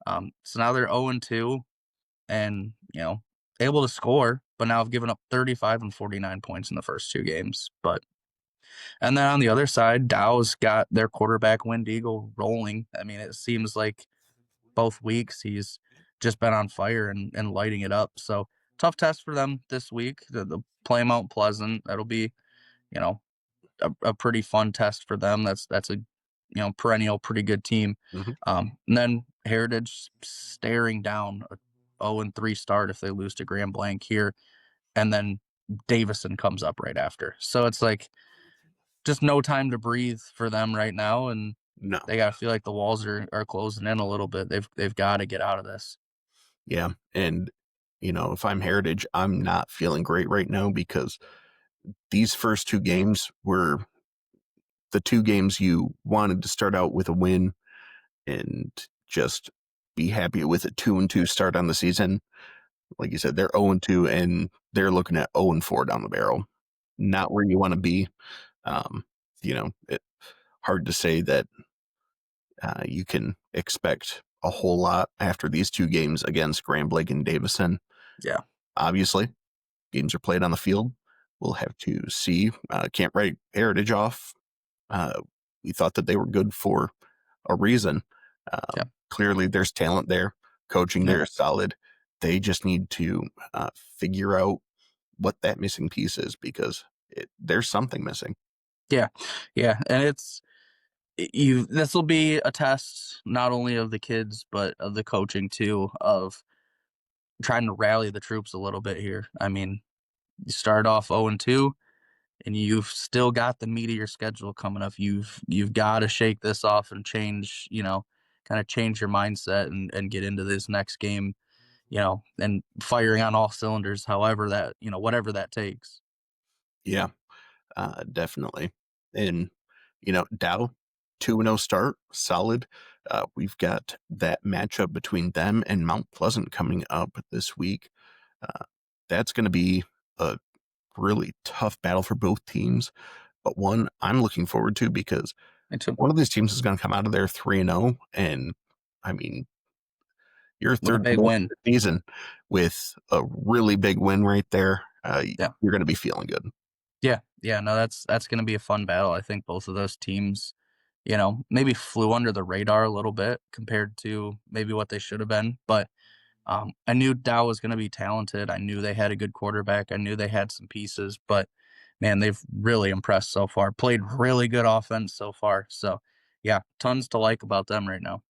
Speaker 2: So now they're 0-2 and, able to score, but now have given up 35 and 49 points in the first two games. And then on the other side, Dow's got their quarterback Wind Eagle rolling. I mean, it seems like both weeks he's just been on fire and lighting it up. So tough test for them this week. The play Mount Pleasant. That'll be, you know, a pretty fun test for them. That's a perennial pretty good team.
Speaker 1: Hmm.
Speaker 2: And then Heritage staring down a 0-3 start if they lose to Grand Blanc here, and then Davison comes up right after. So it's like just no time to breathe for them right now, and
Speaker 1: No.
Speaker 2: they got to feel like the walls are closing in a little bit. They've got to get out of this.
Speaker 1: Yeah. And, if I'm Heritage, I'm not feeling great right now because these first two games were the two games you wanted to start out with a win and just be happy with a 2-2 start on the season. Like you said, they're 0-2 and they're looking at 0-4 down the barrel. Not where you want to be. Um, hard to say that you can expect a whole lot after these two games against Grand Blake and Davison.
Speaker 2: Yeah,
Speaker 1: Obviously, games are played on the field. We'll have to see. Can't write Heritage off. Uh, we thought that they were good for a reason.
Speaker 2: yeah,
Speaker 1: Clearly, there's talent there. Coaching
Speaker 2: yeah,
Speaker 1: there is solid. They just need to figure out what that missing piece is because there's something missing.
Speaker 2: yeah, yeah, and you this will be a test not only of the kids but of the coaching too, of trying to rally the troops a little bit here. I mean, you start off 0-2 and you've still got the meat of your schedule coming up. You've got to shake this off and change, kind of change your mindset and get into this next game, and firing on all cylinders, however that, whatever that takes.
Speaker 1: Yeah, definitely. And, Dow, 2-0 start, solid. We've got that matchup between them and Mount Pleasant coming up this week. Uh, that's going to be a really tough battle for both teams, but one I'm looking forward to because
Speaker 2: Me too.
Speaker 1: one of these teams is going to come out of there 3-0. And I mean, your
Speaker 2: With a
Speaker 1: third
Speaker 2: big
Speaker 1: win of
Speaker 2: win.
Speaker 1: the season with a really big win right there.
Speaker 2: Yeah.
Speaker 1: You're going to be feeling good.
Speaker 2: Yeah. Yeah. No, that's gonna be a fun battle. I think both of those teams, maybe flew under the radar a little bit compared to maybe what they should have been. But I knew Dow was going to be talented. I knew they had a good quarterback. I knew they had some pieces, but man, they've really impressed so far. Played really good offense so far. So, yeah, tons to like about them right now.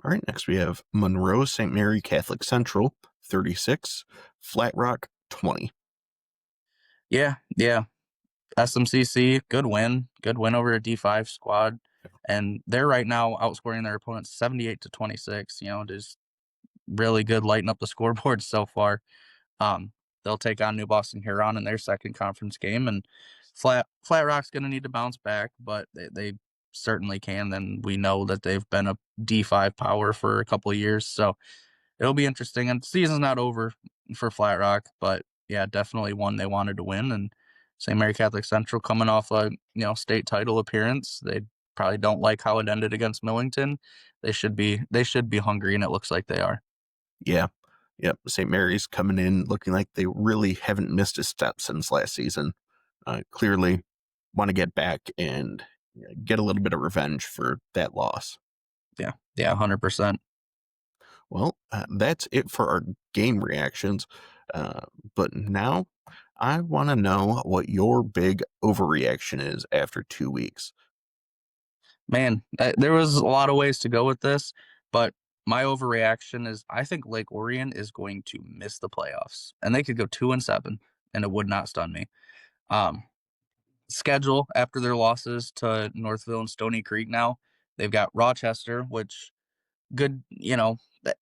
Speaker 1: All right, next we have Monroe St. Mary Catholic Central, 36, Flat Rock, 20.
Speaker 2: Yeah, yeah. SMCC, good win. Good win over a D5 squad. And they're right now outscoring their opponents 78-26. Just really good lighting up the scoreboard so far. Um, they'll take on New Boston Huron in their second conference game, and Flat Rock's going to need to bounce back, but they certainly can. Then we know that they've been a D5 power for a couple of years, so it'll be interesting. And the season's not over for Flat Rock, but yeah, definitely one they wanted to win. And St. Mary Catholic Central coming off a state title appearance, they probably don't like how it ended against Millington. They should be hungry, and it looks like they are.
Speaker 1: Yeah, yep. St. Mary's coming in looking like they really haven't missed a step since last season. Clearly want to get back and get a little bit of revenge for that loss.
Speaker 2: Yeah, yeah, 100%.
Speaker 1: Well, that's it for our game reactions. Uh, but now I want to know what your big overreaction is after 2 weeks.
Speaker 2: Man, there was a lot of ways to go with this, but my overreaction is I think Lake Orion is going to miss the playoffs, and they could go 2-7, and it would not stun me. Um, Schedule after their losses to Northville and Stony Creek now, they've got Rochester, which good,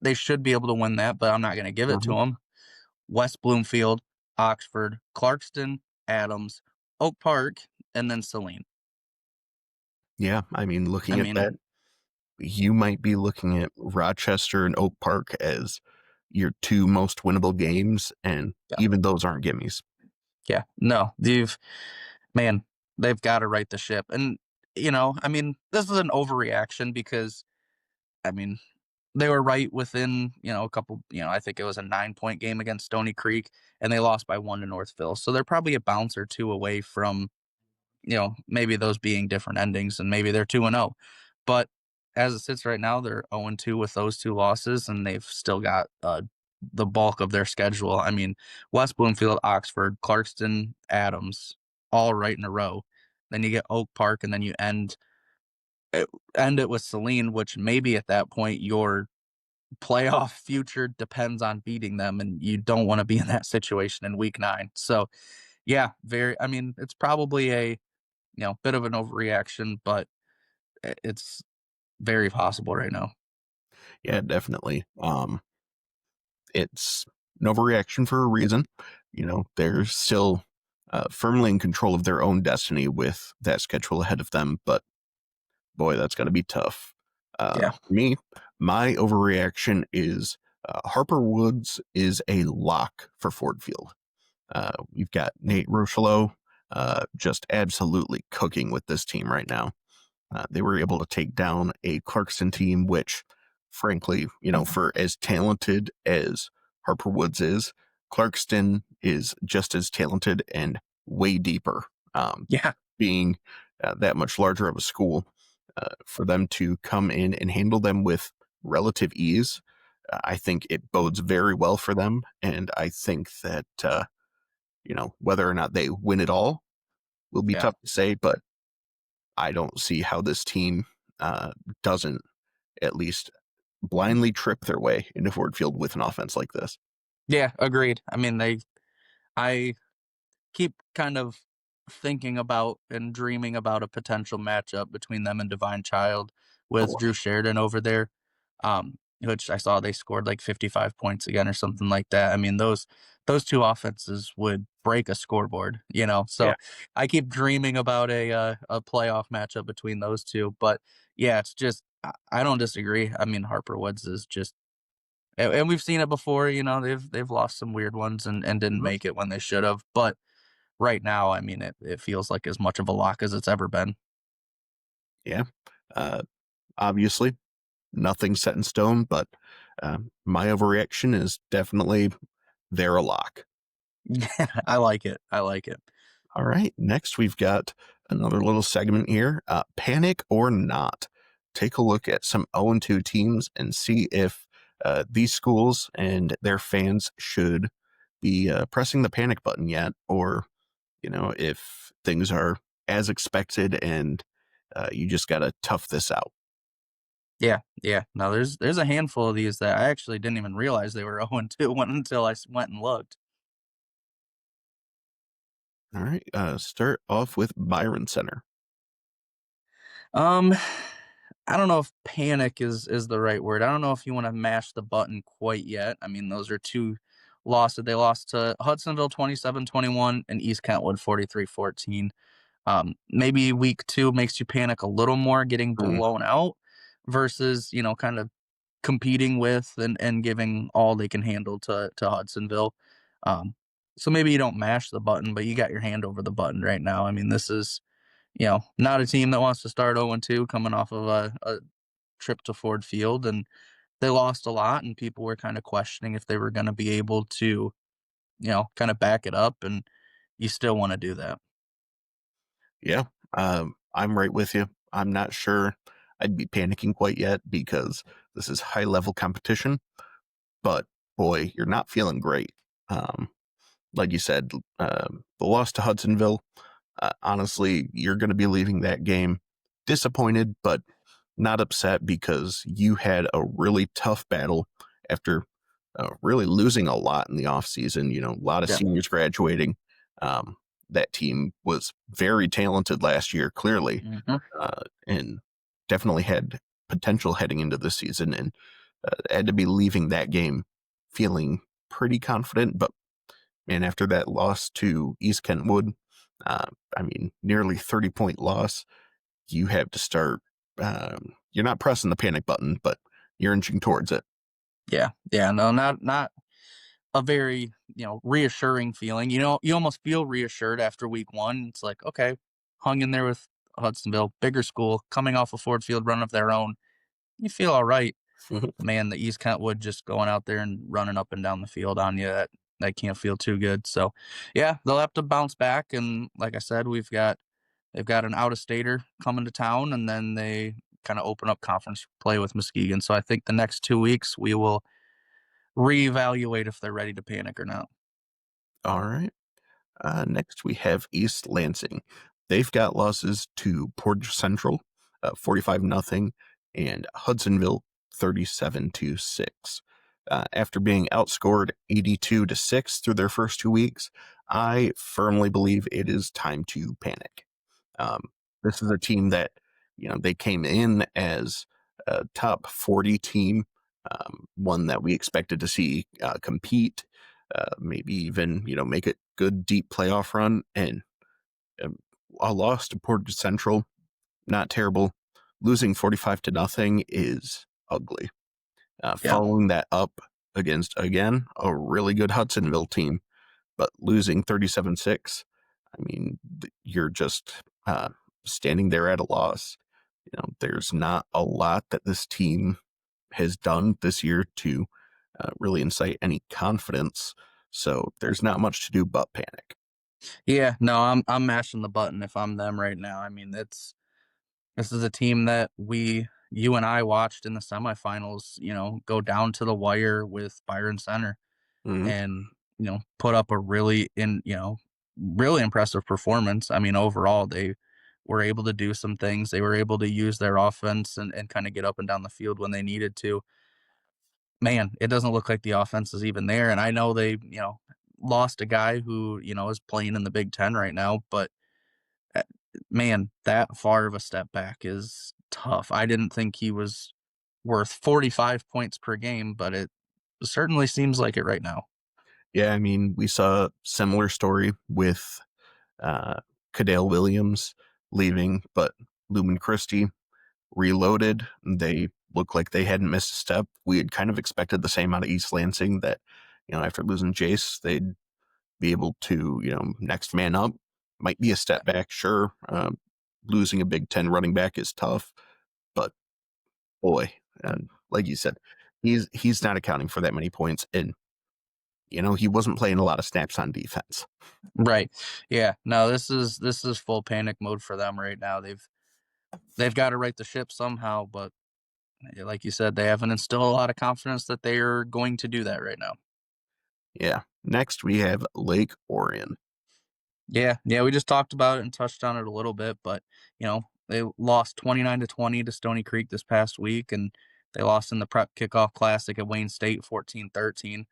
Speaker 2: they should be able to win that, but I'm not going to give it to
Speaker 1: Mhm.
Speaker 2: them. West Bloomfield, Oxford, Clarkston, Adams, Oak Park, and then Saline.
Speaker 1: Yeah, I mean,
Speaker 2: I
Speaker 1: looking at
Speaker 2: mean,
Speaker 1: that, you might be looking at Rochester and Oak Park as your two most winnable games, and
Speaker 2: yeah,
Speaker 1: even those aren't gimmies.
Speaker 2: yeah, no, man, they've got to right the ship. And, I mean, this is an overreaction because, I mean, they were right within, a couple, I think it was a 9-point game against Stony Creek, and they lost by one to Northville. So they're probably a bounce or two away from, maybe those being different endings, and maybe they're 2-0. But as it sits right now, they're 0-2 with those two losses, and they've still got the bulk of their schedule. I mean, West Bloomfield, Oxford, Clarkston, Adams, all right in a row. Then you get Oak Park, and then you end it with Saline, which maybe at that point your playoff future depends on beating them, and you don't want to be in that situation in week 9. So yeah, I mean, it's probably a bit of an overreaction, but it's very possible right now.
Speaker 1: Yeah, definitely. It's an overreaction for a reason. They're still firmly in control of their own destiny with that schedule ahead of them, but boy, that's going to be tough.
Speaker 2: Yeah.
Speaker 1: For me, my overreaction is Harper Woods is a lock for Ford Field. We've got Nate Rocheleau just absolutely cooking with this team right now. They were able to take down a Clarkston team, which, frankly, for as talented as Harper Woods is, Clarkston is just as talented and way deeper.
Speaker 2: Yeah.
Speaker 1: Being that much larger of a school, for them to come in and handle them with relative ease, I think it bodes very well for them. And I think that, whether or not they win it all will be
Speaker 2: Yeah.
Speaker 1: tough to say, but I don't see how this team doesn't at least blindly trip their way into Ford Field with an offense like this.
Speaker 2: Yeah, agreed. I mean, I keep kind of thinking about and dreaming about a potential matchup between them and Divine Child with
Speaker 1: Oh,
Speaker 2: Drew Sheridan over there. Which I saw they scored like 55 points again or something like that. I mean, those two offenses would break a scoreboard, you know.
Speaker 1: yeah.
Speaker 2: So I keep dreaming about a playoff matchup between those two. But yeah, it's just I don't disagree. I mean, Harper Woods is just and we've seen it before, you know, they've lost some weird ones and didn't
Speaker 1: Mhm.
Speaker 2: make it when they should have. But right now, I mean, it feels like as much of a lock as it's ever been.
Speaker 1: Yeah. Uh, Obviously, nothing set in stone, but my overreaction is definitely they're a lock.
Speaker 2: Yeah, I like it. I like it.
Speaker 1: All right. Next, we've got another little segment here, Panic or Not. Take a look at some 0-2 teams and see if these schools and their fans should be pressing the panic button yet, or, if things are as expected and you just got to tough this out.
Speaker 2: Yeah, yeah. No, there's a handful of these that I actually didn't even realize they were 0-2 until went and looked.
Speaker 1: All right. Start off with Byron Center.
Speaker 2: Um, I don't know if panic is the right word. I don't know if you want to mash the button quite yet. I mean, those are two losses. They lost to Hudsonville 27-21 and East Kentwood 43-14. Maybe week 2 makes you panic a little more getting
Speaker 1: Mm,
Speaker 2: blown out versus, you know, kind of competing with and giving all they can handle to Hudsonville. Um, so maybe you don't mash the button, but you got your hand over the button right now. I mean, this is, you know, not a team that wants to start 0-2 coming off of a trip to Ford Field, and they lost a lot, and people were kind of questioning if they were going to be able to, you know, kind of back it up, and you still want to do that.
Speaker 1: yeah. I'm right with you. I'm not sure I'd be panicking quite yet because this is high level competition, but boy, you're not feeling great. Um, like you said, the loss to Hudsonville, honestly, you're going to be leaving that game disappointed, but not upset because you had a really tough battle after really losing a lot in the offseason. A lot of
Speaker 2: Yeah.
Speaker 1: seniors graduating. Um, that team was very talented last year, clearly,
Speaker 2: Mhm.
Speaker 1: and definitely had potential heading into the season, and had to be leaving that game feeling pretty confident. But man, after that loss to East Kentwood, uh, I mean, nearly 30-point loss, you have to start. You're not pressing the panic button, but you're inching towards it.
Speaker 2: Yeah. Yeah. No, not a very, you know, reassuring feeling. You know, you almost feel reassured after week 1. It's like, okay, hung in there with Hudsonville, bigger school, coming off a Ford Field run of their own. You feel all right. Man, the East Kentwood just going out there and running up and down the field on you, that can't feel too good. So, yeah, they'll have to bounce back. And like I said, they've got an out of stater coming to town, and then they kind of open up conference play with Muskegon. So I think the next 2 weeks we will reevaluate if they're ready to panic or not.
Speaker 1: All right. Next, we have East Lansing. They've got losses to Portage Central, 45 nothing, and Hudsonville, 37-6. After being outscored 82-6 through their first 2 weeks, I firmly believe it is time to panic. Um, this is a team that, they came in as a top 40 team, one that we expected to see compete, maybe even, make a good deep playoff run. And um, a loss to Portage Central, not terrible. Losing 45 to nothing is ugly.
Speaker 2: Yeah.
Speaker 1: Following that up against, again, a really good Hudsonville team, but losing 37-6. I mean, you're just standing there at a loss. There's not a lot that this team has done this year to really incite any confidence. So there's not much to do but panic.
Speaker 2: Yeah, no, I'm mashing the button if I'm them right now. I mean, this is a team that you and I watched in the semifinals, go down to the wire with Byron Center
Speaker 1: Mhm.
Speaker 2: and, put up a really impressive performance. I mean, overall, they were able to do some things. They were able to use their offense and kind of get up and down the field when they needed to. Man, it doesn't look like the offense is even there. And I know they, lost a guy who, is playing in the Big Ten right now, but uh, man, that far of a step back is tough. I didn't think he was worth 45 points per game, but it certainly seems like it right now.
Speaker 1: Yeah, I mean, we saw a similar story with uh, Cadale Williams leaving, but Lumen Christie reloaded. They looked like they hadn't missed a step. We had kind of expected the same out of East Lansing that, after losing Jace, they'd be able to, next man up. Might be a step back, sure. Losing a Big Ten running back is tough, but boy, like you said, he's not accounting for that many points, and he wasn't playing a lot of snaps on defense.
Speaker 2: Right. Yeah. No, this is full panic mode for them right now. They've got to right the ship somehow, but like you said, they haven't instilled a lot of confidence that they are going to do that right now.
Speaker 1: Yeah. Next, we have Lake Orion.
Speaker 2: Yeah, yeah, we just talked about it and touched on it a little bit, but they lost 29-20 to Stony Creek this past week, and they lost in the prep kickoff classic at Wayne State 14-13.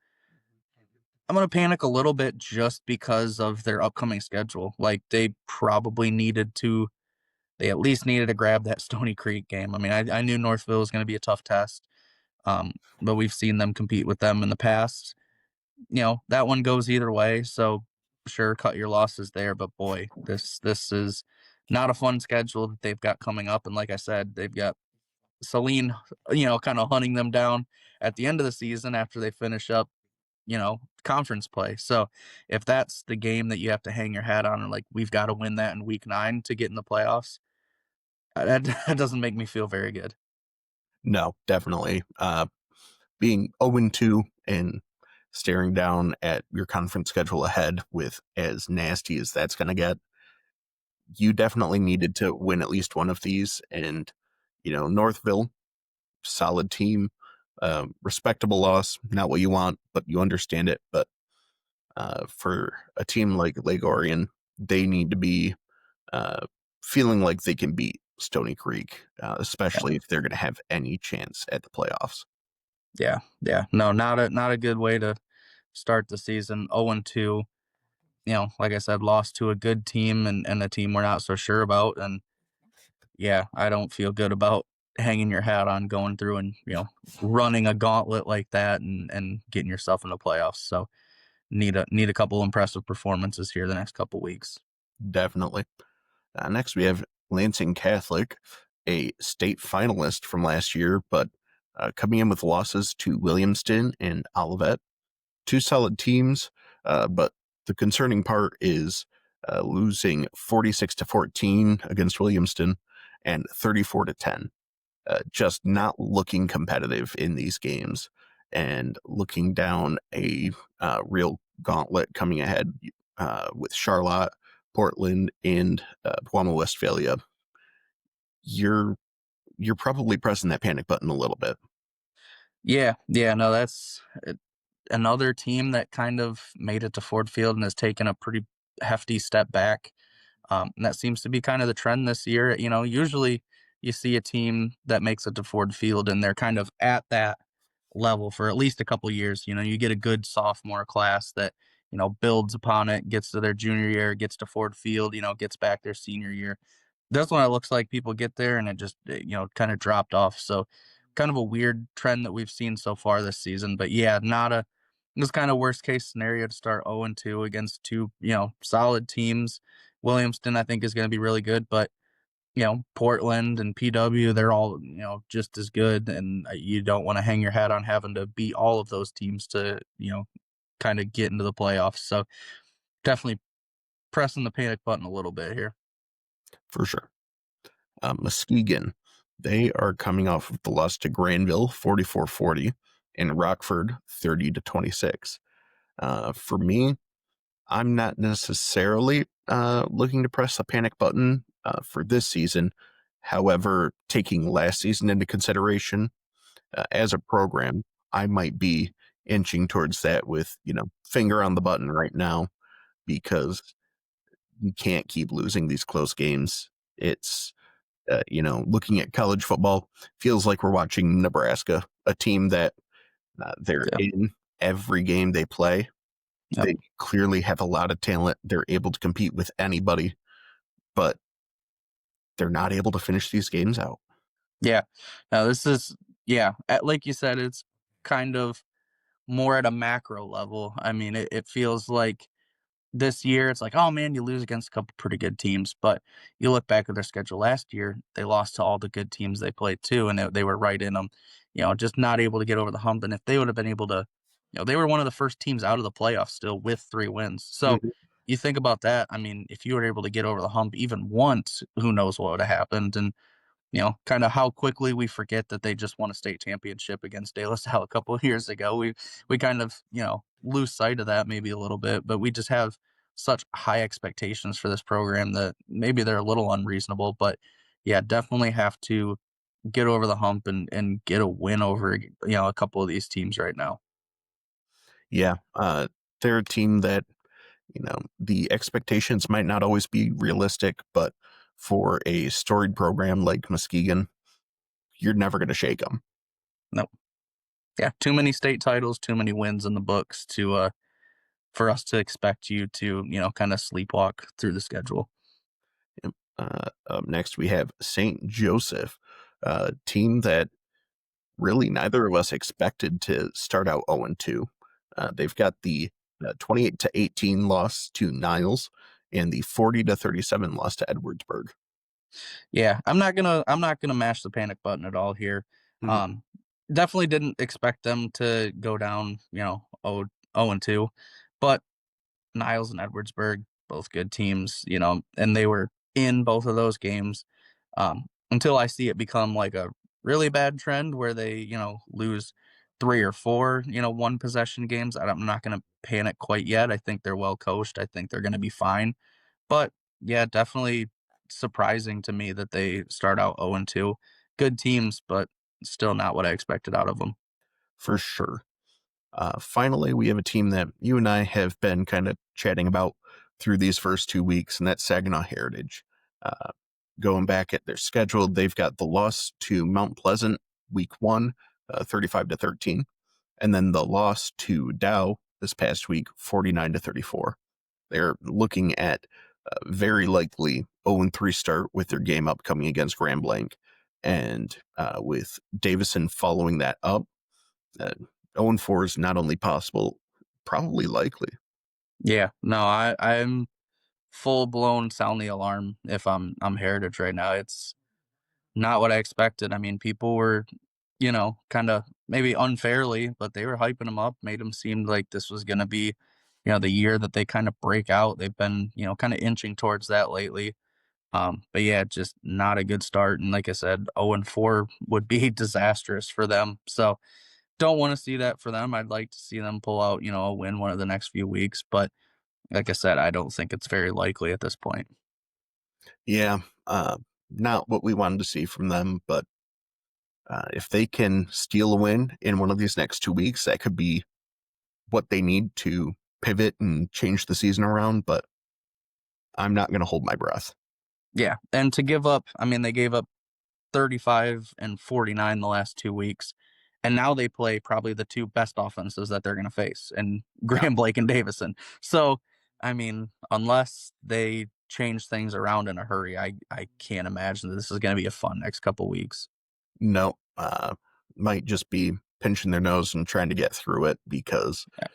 Speaker 2: I'm gonna panic a little bit just because of their upcoming schedule. Like they at least needed to grab that Stony Creek game. I mean, I knew Northville was gonna be a tough test, but we've seen them compete with them in the past. That one goes either way. So sure, cut your losses there. But boy, this is not a fun schedule that they've got coming up. And like I said, they've got Celine, kind of hunting them down at the end of the season after they finish up, conference play. So if that's the game that you have to hang your hat on, and like we've got to win that in week 9 to get in the playoffs, that doesn't make me feel very good.
Speaker 1: No, definitely. Being 0-2 and staring down at your conference schedule ahead with as nasty as that's going to get, you definitely needed to win at least one of these. And, Northville, solid team, respectable loss, not what you want, but you understand it. But for a team like Lake Orion, they need to be uh, feeling like they can beat Stony Creek,
Speaker 2: Yeah,
Speaker 1: especially if they're going to have any chance at the playoffs.
Speaker 2: yeah, yeah. No, not a good way to start the season. 0-2. Like I said, lost to a good team and a team we're not so sure about. And yeah, I don't feel good about hanging your hat on going through and, running a gauntlet like that and getting yourself in the playoffs. So need a couple impressive performances here the next couple weeks.
Speaker 1: Definitely. Next, we have Lansing Catholic, a state finalist from last year, but coming in with losses to Williamston and Olivet. Two solid teams, but the concerning part is losing 46-14 against Williamston and 34-10. Just not looking competitive in these games and looking down a real gauntlet coming ahead with Charlotte, Portland, and Guamo Westphalia. You're you're probably pressing that panic button a little bit.
Speaker 2: Yeah, yeah, no, that's another team that kind of made it to Ford Field and has taken a pretty hefty step back. And that seems to be kind of the trend this year. Usually you see a team that makes it to Ford Field and they're kind of at that level for at least a couple years. You get a good sophomore class that, builds upon it, gets to their junior year, gets to Ford Field, gets back their senior year. That's when it looks like people get there and it just, kind of dropped off. So kind of a weird trend that we've seen so far this season. But yeah, not a, it was kind of worst case scenario to start 0-2 against two, solid teams. Williamston, I think, is going to be really good, but Portland and PW, they're all just as good, and you don't want to hang your hat on having to beat all of those teams to kind of get into the playoffs. So definitely pressing the panic button a little bit here.
Speaker 1: for sure. Muskegon, they are coming off of the loss to Granville, 44-40, and Rockford, 30-26. For me, I'm not necessarily looking to press a panic button for this season. However, taking last season into consideration, as a program, I might be inching towards that with, finger on the button right now because you can't keep losing these close games. It's, looking at college football, feels like we're watching Nebraska, a team that they're
Speaker 2: Yeah.
Speaker 1: in every game they play.
Speaker 2: Yep.
Speaker 1: They clearly have a lot of talent. They're able to compete with anybody, but they're not able to finish these games out.
Speaker 2: Yeah. Now this is yeah, like you said, it's kind of more at a macro level. I mean, it feels like this year it's like, oh man, you lose against a couple pretty good teams, but you look back at their schedule last year, they lost to all the good teams they played too, and they were right in them. Just not able to get over the hump. And if they would have been able to, they were one of the first teams out of the playoffs still with 3 wins. So
Speaker 1: Mhm.
Speaker 2: you think about that. I mean, if you were able to get over the hump even once, who knows what would have happened? And kind of how quickly we forget that they just won a state championship against De La Salle a couple of years ago. We kind of, lose sight of that maybe a little bit, but we just have such high expectations for this program that maybe they're a little unreasonable, but yeah, definitely have to get over the hump and get a win over, a couple of these teams right now.
Speaker 1: Yeah, they're a team that, the expectations might not always be realistic, but for a storied program like Muskegon, you're never going to shake them.
Speaker 2: No. Yeah, too many state titles, too many wins in the books to for us to expect you to, kind of sleepwalk through the schedule.
Speaker 1: Up next, we have St. Joseph, a team that really neither of us expected to start out 0-2. They've got the 28-18 loss to Niles and the 40-37 loss to Edwardsburg.
Speaker 2: Yeah, I'm not gonna mash the panic button at all here.
Speaker 1: Mhm.
Speaker 2: Um, Definitely didn't expect them to go down, 0-2, but Niles and Edwardsburg, both good teams, and they were in both of those games. Until I see it become like a really bad trend where they, lose three or four, one possession games. I'm not gonna panic quite yet. I think they're well coached. I think they're gonna be fine. But yeah, definitely surprising to me that they start out 0-2. Good teams, but still not what I expected out of them.
Speaker 1: For sure. Finally, we have a team that you and I have been kind of chatting about through these first 2 weeks, and that's Saginaw Heritage. Uh, Going back at their schedule, they've got the loss to Mount Pleasant week one, 35-13, and then the loss to Dow this past week, 49-34. They're looking at very likely 0-3 start with their game upcoming against Grand Blanc, and with Davison following that up, 0-4 is not only possible, probably likely.
Speaker 2: Yeah, no, I'm full blown sound the alarm if I'm Heritage right now. It's not what I expected. I mean, people were, kind of maybe unfairly, but they were hyping them up, made them seem like this was going to be, the year that they kind of break out. They've been, kind of inching towards that lately. But yeah, just not a good start. And like I said, 0-4 would be disastrous for them. So don't want to see that for them. I'd like to see them pull out, a win one of the next few weeks. But like I said, I don't think it's very likely at this point.
Speaker 1: Yeah, not what we wanted to see from them, but if they can steal a win in one of these next 2 weeks, that could be what they need to pivot and change the season around. But I'm not going to hold my breath.
Speaker 2: Yeah. And to give up, I mean, they gave up 35 and 49 the last 2 weeks. And now they play probably the two best offenses that they're going to face and
Speaker 1: Yeah,
Speaker 2: Graham Blake and Davison. So, I mean, unless they change things around in a hurry, I can't imagine that this is going to be a fun next couple weeks.
Speaker 1: no, might just be pinching their nose and trying to get through it because
Speaker 2: Yeah.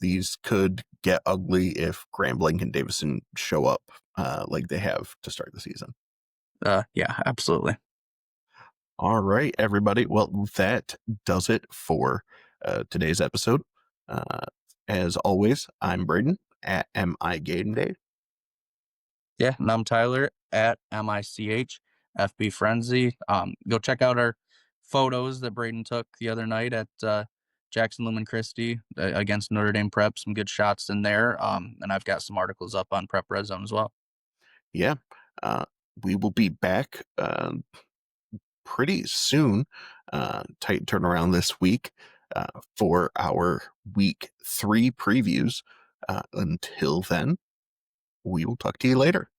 Speaker 1: these could get ugly if Graham Blank and Davison show up like they have to start the season.
Speaker 2: Yeah, absolutely.
Speaker 1: All right, everybody. Well, that does it for today's episode. Uh, as always, I'm Braden at MI Game Day.
Speaker 2: Yeah, and I'm Tyler at MICH Frenzy. Go check out our photos that Braden took the other night at Jackson Lumen Christie against Notre Dame Prep. Some good shots in there. And I've got some articles up on Prep Red Zone as well.
Speaker 1: Yeah. Uh, we will be back pretty soon, tight turnaround this week for our week 3 previews. Until then, we will talk to you later.